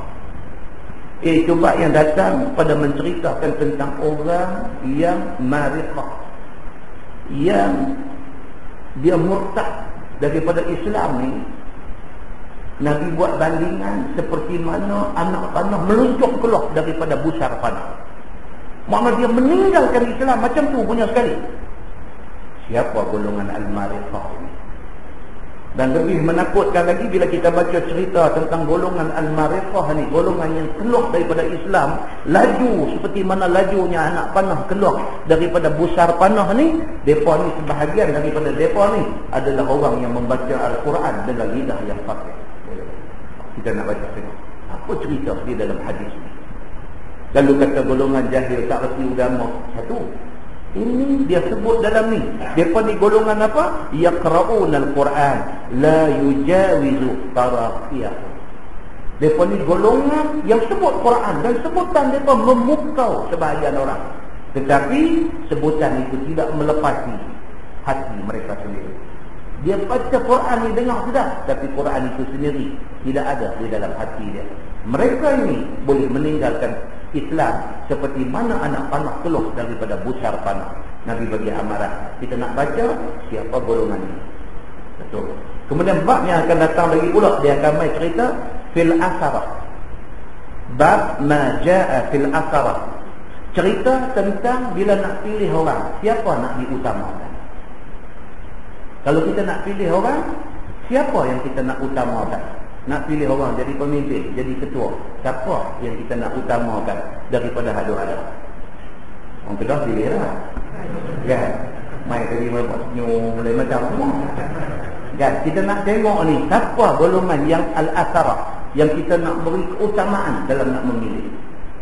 Itu bab yang datang pada menceritakan tentang orang yang mariqah, yang dia murtad daripada Islam ni, Nabi buat bandingan seperti mana anak panah meluncur keluar daripada busar panah. Makna dia meninggalkan Islam macam tu punya sekali. Siapa golongan Al-Mariqah ini? Dan lebih menakutkan lagi bila kita baca cerita tentang golongan Al-Mariqah ni, golongan yang keluar daripada Islam, laju seperti mana lajunya anak panah keluar daripada busar panah ni. Mereka ni, sebahagian daripada mereka ni adalah orang yang membaca Al-Quran dengan lidah yang fasih. Kita nak baca tengok apa cerita di dalam hadis ni. Lalu kata golongan jahil tak reti agama. Satu, ini dia sebut dalam ni, mereka ni golongan apa? Yaqra'unal Quran la yujawizu taraqiyah. Mereka ni golongan yang sebut Quran, dan sebutan mereka memukau sebahagian orang, tetapi sebutan itu tidak melepasi hati mereka sendiri. Dia baca Quran ni dengar sudah, tapi Quran itu sendiri tidak ada di dalam hati dia. Mereka ini boleh meninggalkan Islam seperti mana anak panah keluar daripada busar panah. Nabi bagi amaran. Kita nak baca siapa golongan ini. Betul. Kemudian bab yang akan datang lagi pula, dia akan main cerita fil asarah. Bab ma jaa fil asarah. Cerita tentang bila nak pilih orang, siapa nak diutamakan. Kalau kita nak pilih orang, siapa yang kita nak utamakan? Nak pilih orang jadi pemimpin, jadi ketua, siapa yang kita nak utamakan daripada hadu-hadu? Orang Kedah pilih lah kan? Main tadi buat senyum lain macam semua kan? Kita nak tengok ni siapa golongan yang al-asara, yang kita nak beri keutamaan dalam nak memilih.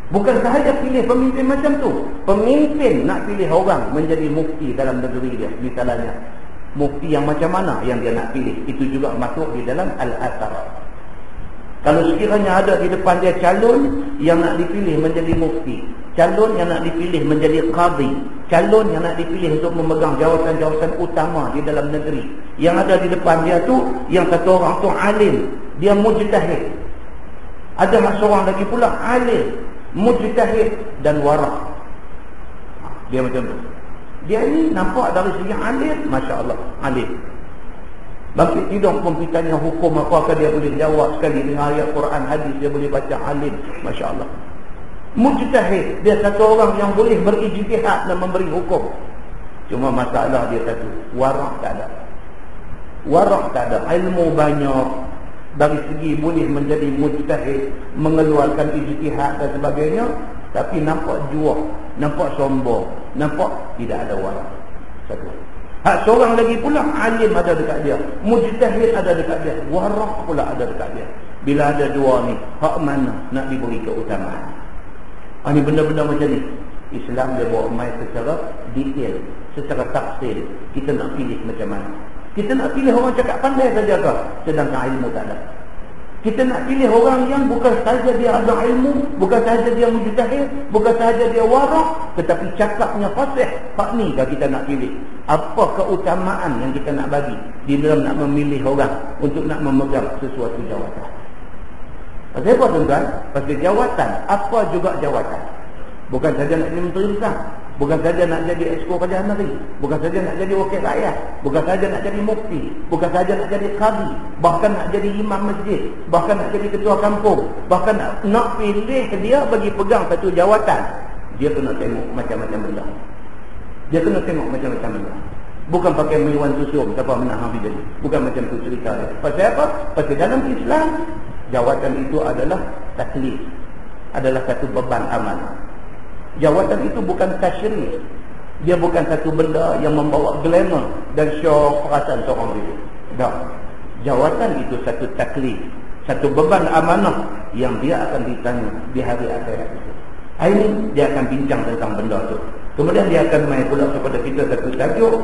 Bukan sahaja pilih pemimpin macam tu. Pemimpin nak pilih orang menjadi mufti dalam negeri dia, misalnya mufti yang macam mana yang dia nak pilih, itu juga masuk di dalam al-asara. Kalau sekiranya ada di depan dia calon yang nak dipilih menjadi mufti, calon yang nak dipilih menjadi qadhi, calon yang nak dipilih untuk memegang jawatan-jawatan utama di dalam negeri, yang ada di depan dia tu, yang satu orang tu alim, dia mujtahid. Ada seorang lagi pula alim, mujtahid dan wara'. Dia macam tu. Dia ni nampak dari segi alim, masya-Allah, alim. Bangkit tidur pun ditanya hukum apa dia boleh jawab sekali dengan ayat Quran hadis, dia boleh baca alim, masya-Allah. Mujtahid, dia satu orang yang boleh berijtihad dan memberi hukum. Cuma masalah dia satu, wara' tak ada. Wara' tak ada, ilmu banyak, dari segi boleh menjadi mujtahid, mengeluarkan ijtihad dan sebagainya, tapi nampak jua, nampak sombong, nampak tidak ada wara'. Satu. Hak seorang lagi pula alim ada dekat dia, mujtahid ada dekat dia, wara' pula ada dekat dia. Bila ada dua ni, hak mana nak diberi keutamaan? Ini benda-benda macam ni Islam dia bawa mai secara detail, secara tafsir. Kita nak pilih macam mana. Kita nak pilih orang cakap pandai saja ke, sedangkan ilmu tak ada. Kita nak pilih orang yang bukan sahaja dia ada ilmu, bukan sahaja dia mujtahid, bukan sahaja dia wara', tetapi cakapnya fasih. Hak ni dah kita nak pilih. Apa keutamaan yang kita nak bagi di dalam nak memilih orang untuk nak memegang sesuatu jawatan? Pasal apa tuan-tuan? Pasal jawatan, apa juga jawatan. Bukan saja nak jadi menteri besar, bukan saja nak jadi exco Kerajaan Negeri, bukan saja nak jadi wakil rakyat, bukan saja nak jadi mufti, bukan saja nak jadi qadi, bahkan nak jadi imam masjid, bahkan nak jadi ketua kampung, bahkan nak pilih dia bagi pegang satu jawatan. Dia kena tengok macam-macam benda. Dia kena tengok macam-macam benda. Bukan pakai mewan susum siapa menang habis jadi. Bukan macam tu cerita dia. Pasal apa? Pasal dalam Islam, jawatan itu adalah taklif, adalah satu beban amanah. Jawatan itu bukan tasyrif. Dia bukan satu benda yang membawa glamour dan show perasaan seorang diri. Tak. Jawatan itu satu taklif, satu beban amanah yang dia akan ditanya di hari akhirat itu. Hari ini dia akan bincang tentang benda itu. Kemudian dia akan main pula kepada kita satu tajuk,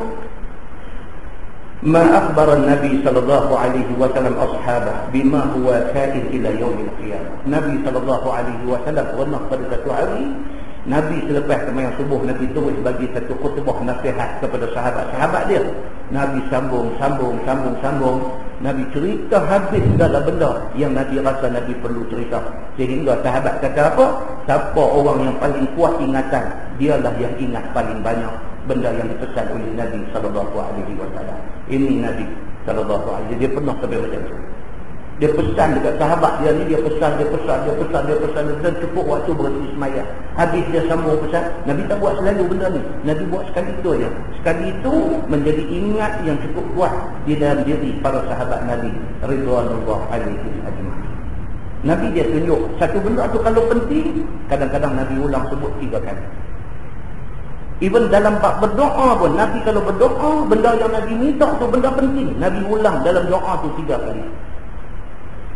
ma akhbara Nabi sallallahu alaihi wasallam ashabah bima huwa ka'in ila yaumil qiyamah. Nabi sallallahu alaihi wasallam pernah pada satu hari, Nabi selepas sembahyang subuh, Nabi terus bagi satu khutbah nasihat kepada sahabat-sahabat dia. Nabi sambung. Nabi cerita habis segala benda yang Nabi rasa Nabi perlu cerita. Sehingga sahabat kata apa? Siapa orang yang paling kuat ingatan, dialah yang ingat paling banyak. benda yang dipesan oleh Nabi SAW. Ini Nabi SAW, dia pernah sampai macam tu. Dia pesan dekat sahabat dia ni, dia pesan dan cukup waktu berhenti semayang. Habis dia sambung pesan. Nabi tak buat selalu benda ni, Nabi buat sekali itu aja. Sekali itu menjadi ingat yang cukup kuat di dalam diri para sahabat Nabi ridwanullah alaihim ajma'in. Nabi dia tunjuk satu benda tu kalau penting, kadang-kadang Nabi ulang sebut 3 kali. Even dalam bab berdoa pun, Nabi kalau berdoa, benda yang Nabi minta tu benda penting, Nabi ulang dalam doa tu 3 kali.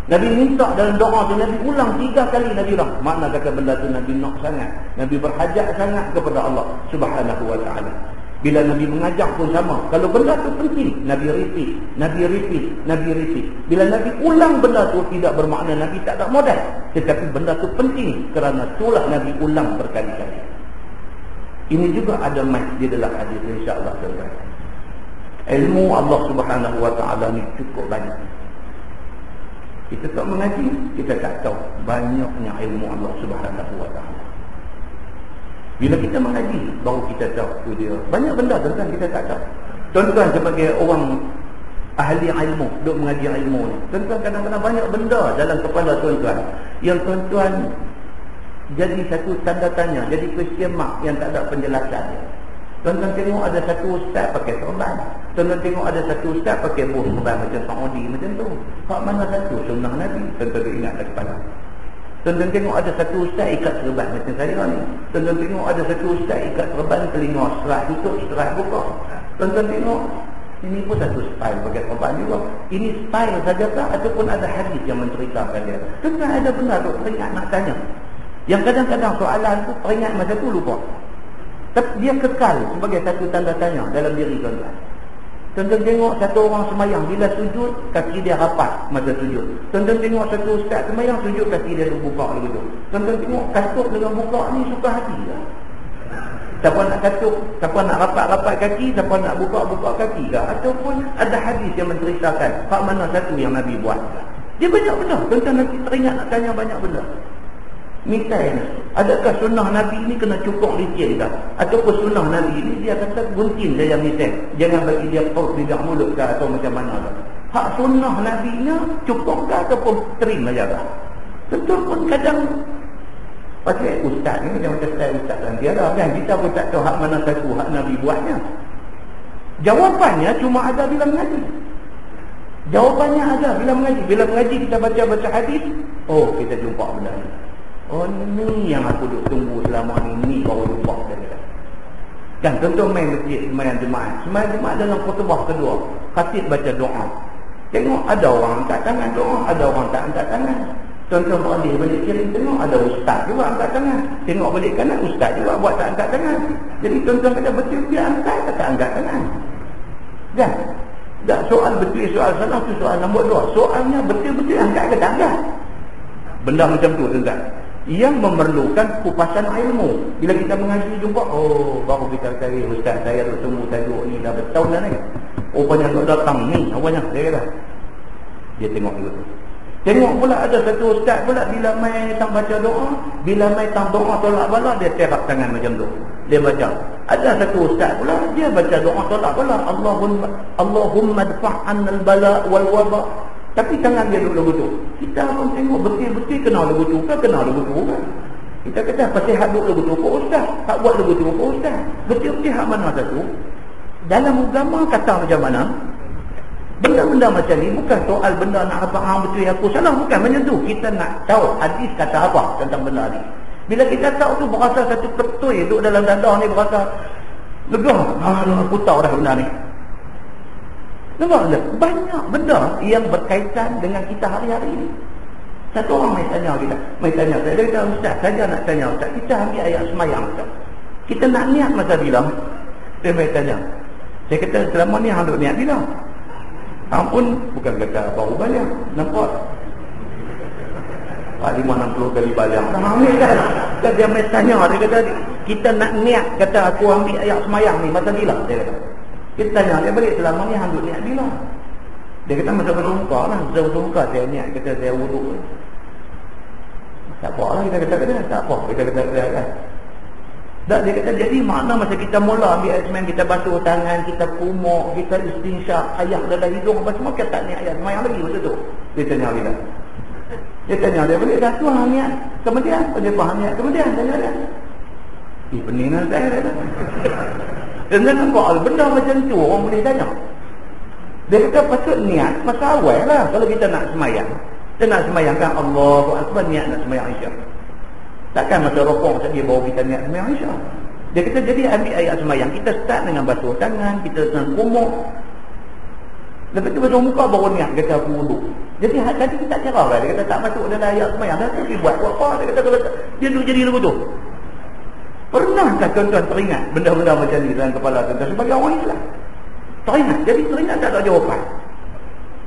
Nabi minta dalam doa tu, Nabi ulang 3 kali. Nabi ulang. Makna kata benda tu Nabi nak sangat, Nabi berhajat sangat kepada Allah Subhanahu wa ta'ala. Bila Nabi mengajar pun sama. Kalau benda tu penting, Nabi repeat. Bila Nabi ulang benda tu, tidak bermakna Nabi tak ada modal, tetapi benda tu penting, kerana itulah Nabi ulang berkali-kali. Ini juga ada mas di dalam hadis, insya-Allah. Ilmu Allah Subhanahu wa ta'ala ni cukup banyak. Kita tak mengaji, kita tak tahu banyaknya ilmu Allah Subhanahu wa ta'ala. Bila kita mengaji, baru kita tahu dia banyak benda tuan-tuan kita tak tahu. Tuan-tuan sebagai orang ahli ilmu, duk mengaji ilmu ni, tuan-tuan kadang-kadang banyak benda dalam kepala tuan-tuan yang tuan-tuan jadi satu tanda tanya, jadi question mark yang tak ada penjelasan. Tuan-tuan tengok ada satu ustaz pakai serban, tuan-tuan tengok ada satu ustaz pakai buah serban macam Saudi macam tu. Hak mana satu sunnah Nabi? Tuan-tuan ingat kat kepala. Tuan-tuan tengok ada satu ustaz ikat serban macam saya ni. Tuan-tuan tengok ada satu ustaz ikat serban, telinga serat tutup, serat buka. Tuan-tuan tengok ini pun satu style pakai serban juga. Ini style sajakah ataupun ada hadis yang menceritakan dia? Tuan-tuan ada benar tu teringat nak tanya. Yang kadang-kadang soalan tu teringat masa tu lupa. Tapi dia kekal sebagai satu tanda tanya dalam diri tuan-tuan. Tuan-tuan tengok satu orang semayang, bila sujud, kaki dia rapat masa sujud. Tuan-tuan tengok satu ustaz semayang, sujud, kaki dia buka begitu. Tuan-tuan tengok katuk dengan buka ni suka hati lah. Siapa nak katuk, siapa nak rapat-rapat kaki, siapa nak buka-buka kaki ke? Ataupun ada hadis yang menceritakan hak mana satu yang Nabi buat. Dia banyak benda. Tuan-tuan nanti teringat nak tanya banyak benda. Misalnya, adakah sunnah Nabi ini kena cukup licin kah? Ataupun sunnah Nabi ini dia kata gunting saja misal, jangan bagi dia paut di dalam mulut kah atau macam mana kah? Hak sunnah Nabi nya cukup kah ataupun terima saja kah? Tentu pun kadang pasal ustaz ni macam style ustaz dan dia lah kan, kita pun tak tahu hak mana satu hak Nabi buatnya. Jawapannya cuma ada bila mengaji. Jawapannya ada bila mengaji. Bila mengaji kita baca-baca hadis, oh kita jumpa benda ni. Oh ni yang aku duk tunggu selama ni baru jumpa dia. Kan tentu main masjid, main jemaah. Sembahyang jemaah dalam khutbah kedua, khatib baca doa. Tengok ada orang angkat tangan doa, ada orang tak angkat tangan. Tuan-tuan beralih balik kiri, tengok ada ustaz juga angkat tangan. Tengok balik kanan, ustaz juga buat tak angkat tangan. Jadi tuan-tuan kata betul dia angkat tak angkat tangan. Kan? Tak soal betul soal salah tu soal nombor 2. Soalnya betul-betul angkat ke tak angkat. Benda macam tu tuan-tuan, yang memerlukan kupasan ilmu. Bila kita mengaji jumpa, oh baru kita cari ustaz saya duk tunggu tajuk ni dah bertahun dah ni. Rupanya nak datang ni, apanya dia kata. Dia tengok dulu. Tengok pula ada satu ustaz pula bila mai tang baca doa, bila mai tang doa tolak bala dia terap tangan macam tu. Dia baca. Ada satu ustaz pula dia baca doa tolak bala, Allahumma dfa'an al-bala wal waba. Tapi tangan dia duduk betul. Kita pun tengok betul-betul kenal betul ke kenal betul kan. Kita kata pasal hak duduk betul ke ustaz, hak buat betul ke ustaz. Betul-betul hak mana satu? Dalam agama kata macam mana? Benda-benda macam ni bukan soal benda nak apa hang betul aku salah, bukan macam tu. Kita nak tahu hadis kata apa tentang benda ni. Bila kita tahu tu berasa satu ketui duduk dalam dada ni, berasa lega. Aku tahu dah benda ni. Nampak tak? Banyak benda yang berkaitan dengan kita hari-hari ini. Satu orang mai tanya kita, saya kata ustaz, saja nak tanya ustaz, kita ambil ayat semayang ustaz, kita nak niat masa bila? Dia mai tanya. Saya kata selama ni hang duk niat bila? Hang pun bukan kata baru balik, nampak 5-60 kali balik. Dah ambil dah. Dia mai tanya, dia kata kita nak niat, kata aku ambil ayat semayang ni masa bila? Dia kata. Kita tanya dia balik, selama ni hang duk niat bila? Dia kata masa bersumpah lah, masa bersumpah saya niat, kata saya wuduk. Tak apa lah kita kata, tak apa, kita kata kan. Tak, dia kata jadi makna masa kita mula ambil air semayang, kita basuh tangan, kita kumuk, kita istinsyak, ayah dalam hidung, apa semua, kita tak niat ayat semayang lagi masa tu. Dia tanya bila. Dia tanya dia balik dah tu hang niat. Kemudian dia faham niat, kemudian tanya dia. Peningan saya dia. Dan jangan buat benda macam tu orang boleh tanya. Dia kata patut niat masa awal lah. Kalau kita nak semayang, kita nak semayangkan Allahu Akbar, niat nak semayang Isyak. Takkan masa rokok saja bawa kita niat semayang Isyak. Dia kata jadi ambil ayat semayang, kita start dengan basuh tangan, kita dengan kumuk. Lepas tu basuh muka baru niat, kata aku wuduk. Jadi tadi kita tak cerah lah. Dia kata tak masuk dalam ayat semayang. Dah tapi buat apa? Dia kata kalau dia duduk jadi lagu tu. Pernahkah tuan-tuan teringat benda-benda macam ni dalam kepala tuan-tuan sebagai orang Islam? Teringat. Jadi teringat tak ada jawapan.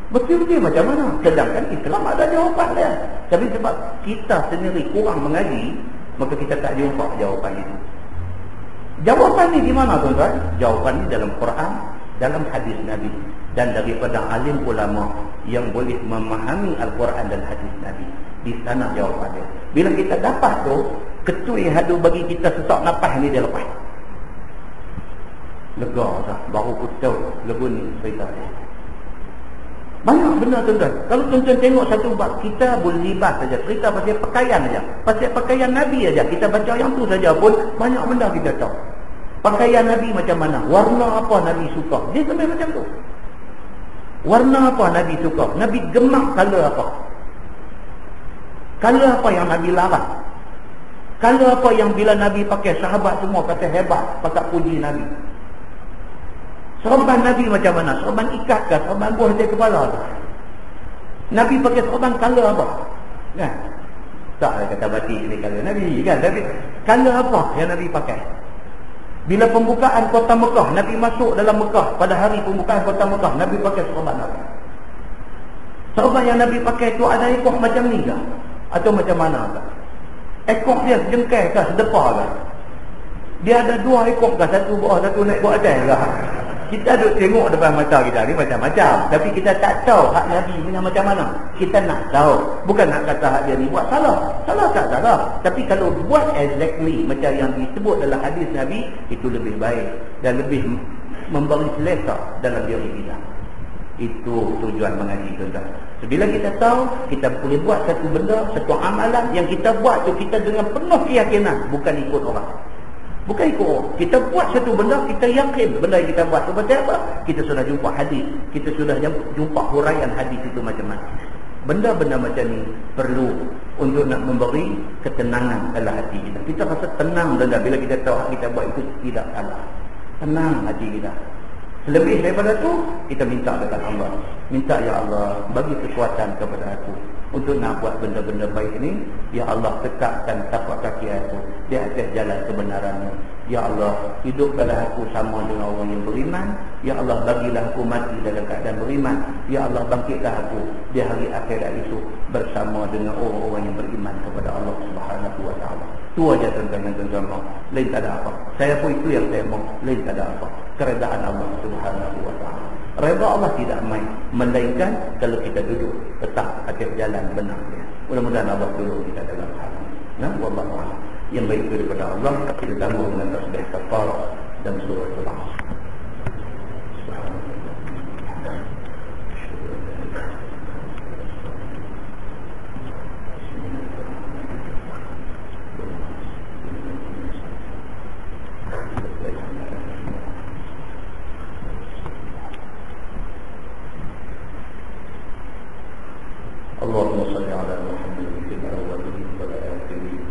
Betul-betul macam mana? Sedangkan Islam ada jawapan dia. Tapi sebab kita sendiri kurang mengaji, maka kita tak jumpa jawapan itu. Jawapan ni di mana tuan-tuan? Jawapan ni dalam Quran, dalam hadis Nabi, dan daripada alim ulama yang boleh memahami Al-Quran dan hadis Nabi. Di sana jawapan dia. Bila kita dapat tu, ketui hadu bagi kita sesak nafas ni dia lepas. Lega dah, baru aku tahu lagu ni cerita dia. Banyak benda tuan-tuan. Kalau tuan-tuan tengok satu bab, kita boleh libas saja, cerita pasal pakaian saja, pasal pakaian Nabi saja, kita baca yang tu saja pun banyak benda kita tahu. Pakaian Nabi macam mana, warna apa Nabi suka, dia sampai macam tu. Warna apa Nabi suka, Nabi gemak color apa, color apa yang Nabi larang, color apa yang bila Nabi pakai sahabat semua kata hebat, pakai puji Nabi. Serban Nabi macam mana? Serban ikat ke? Serban buah di kepala tu? Nabi pakai serban color apa? Kan? Tak ada kata batik ni color Nabi kan? Tapi color apa yang Nabi pakai? Bila pembukaan kota Mekah, Nabi masuk dalam Mekah, pada hari pembukaan kota Mekah, Nabi pakai serban apa? Serban yang Nabi pakai tu ada ekor macam ni ke? Atau macam mana ke? Ekor dia jengkai ke? Sedepah ke? Dia ada dua ekor ke? Satu bawah, satu naik buat atas ke? Kita duduk tengok depan mata kita ni macam-macam, tapi kita tak tahu hak Nabi ni macam mana. Kita nak tahu, bukan nak kata hak dia ni buat salah. Salah tak salah, tapi kalau buat exactly macam yang disebut dalam hadis Nabi, itu lebih baik dan lebih memberi selesa dalam diri kita. Itu tujuan mengaji tuan-tuan. Bila kita tahu, kita boleh buat satu benda, satu amalan yang kita buat tu kita dengan penuh keyakinan, bukan ikut orang. Bukan ikut. Kita buat satu benda, kita yakin benda yang kita buat. Sebab apa? Kita sudah jumpa hadis. Kita sudah jumpa huraian hadis itu macam mana. Benda-benda macam ni perlu untuk nak memberi ketenangan dalam hati kita. Kita rasa tenang bila kita tahu kita buat itu tidak salah. Tenang hati kita. Lebih daripada tu, kita minta dekat Allah. Minta, ya Allah, bagi kekuatan kepada aku untuk nak buat benda-benda baik ni. Ya Allah, tegakkan tapak kaki aku di atas jalan kebenaran-Mu. Ya Allah, hidupkanlah aku sama dengan orang yang beriman. Ya Allah, bagilah aku mati dalam keadaan beriman. Ya Allah, bangkitlah aku di hari akhirat itu bersama dengan orang-orang yang beriman kepada Allah Subhanahu wa taala. Itu aja tuan-tuan dan tuan-tuan. Lain tak ada apa. Saya pun itu yang saya mau. Lain tak ada apa. Keredaan Allah Subhanahu wa taala. Redha Allah tidak main, melainkan kalau kita duduk tetap atas jalan benar. Mudah-mudahan Allah tolong kita dalam hal ini. Nah, wallahu a'lam. Yang baik daripada Allah, kita tangguh dengan tasbih kafarah dan surah Al-Asr. اللهم صل على محمد في الأولين والآخرين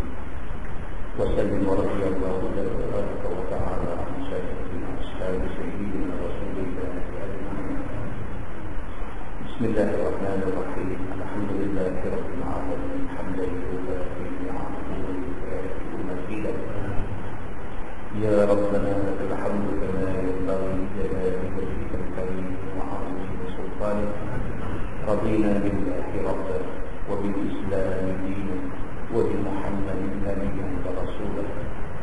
وسلم ورضي الله تبارك وتعالى عن سائر أصحاب سيدنا رسول الله أجمعين. بسم الله الرحمن الرحيم. الحمد لله رب العالمين حمدا يوافي نعمه ويكافئ مزيدا. يا ربنا لك الحمد كما ينبغي لجلال وجهك الكريم وعظيم سلطانك. رضينا بالله ربا وبالإسلام دينا وبمحمد نبيا ورسولا.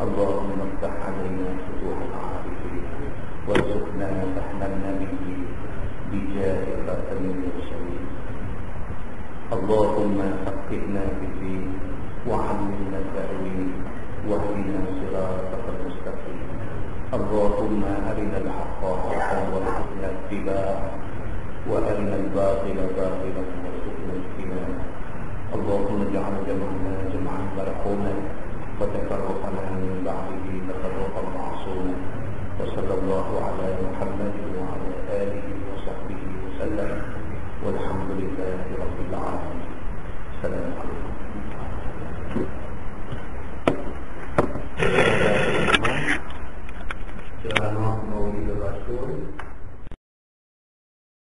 اللهم افتح علينا فتوح العارفين وارزقنا فهم النبيين بجاه خاتم المرسلين. اللهم فقهنا في الدين وعلمنا التأويل واهدنا صراطك المستقيم اللهم أرنا الحق حقا وارزقنا اتباعه وأرنا الباطل باطلا وارزقنا اجتنابه اللهم اجعل جمعنا جمعا مرحوما وتفرقنا من بعده تفرقا معصوما وصلى الله على محمد وعلى آله وصحبه وسلم والحمد لله رب العالمين. السلام عليكم. Ceramah Maulid Rasul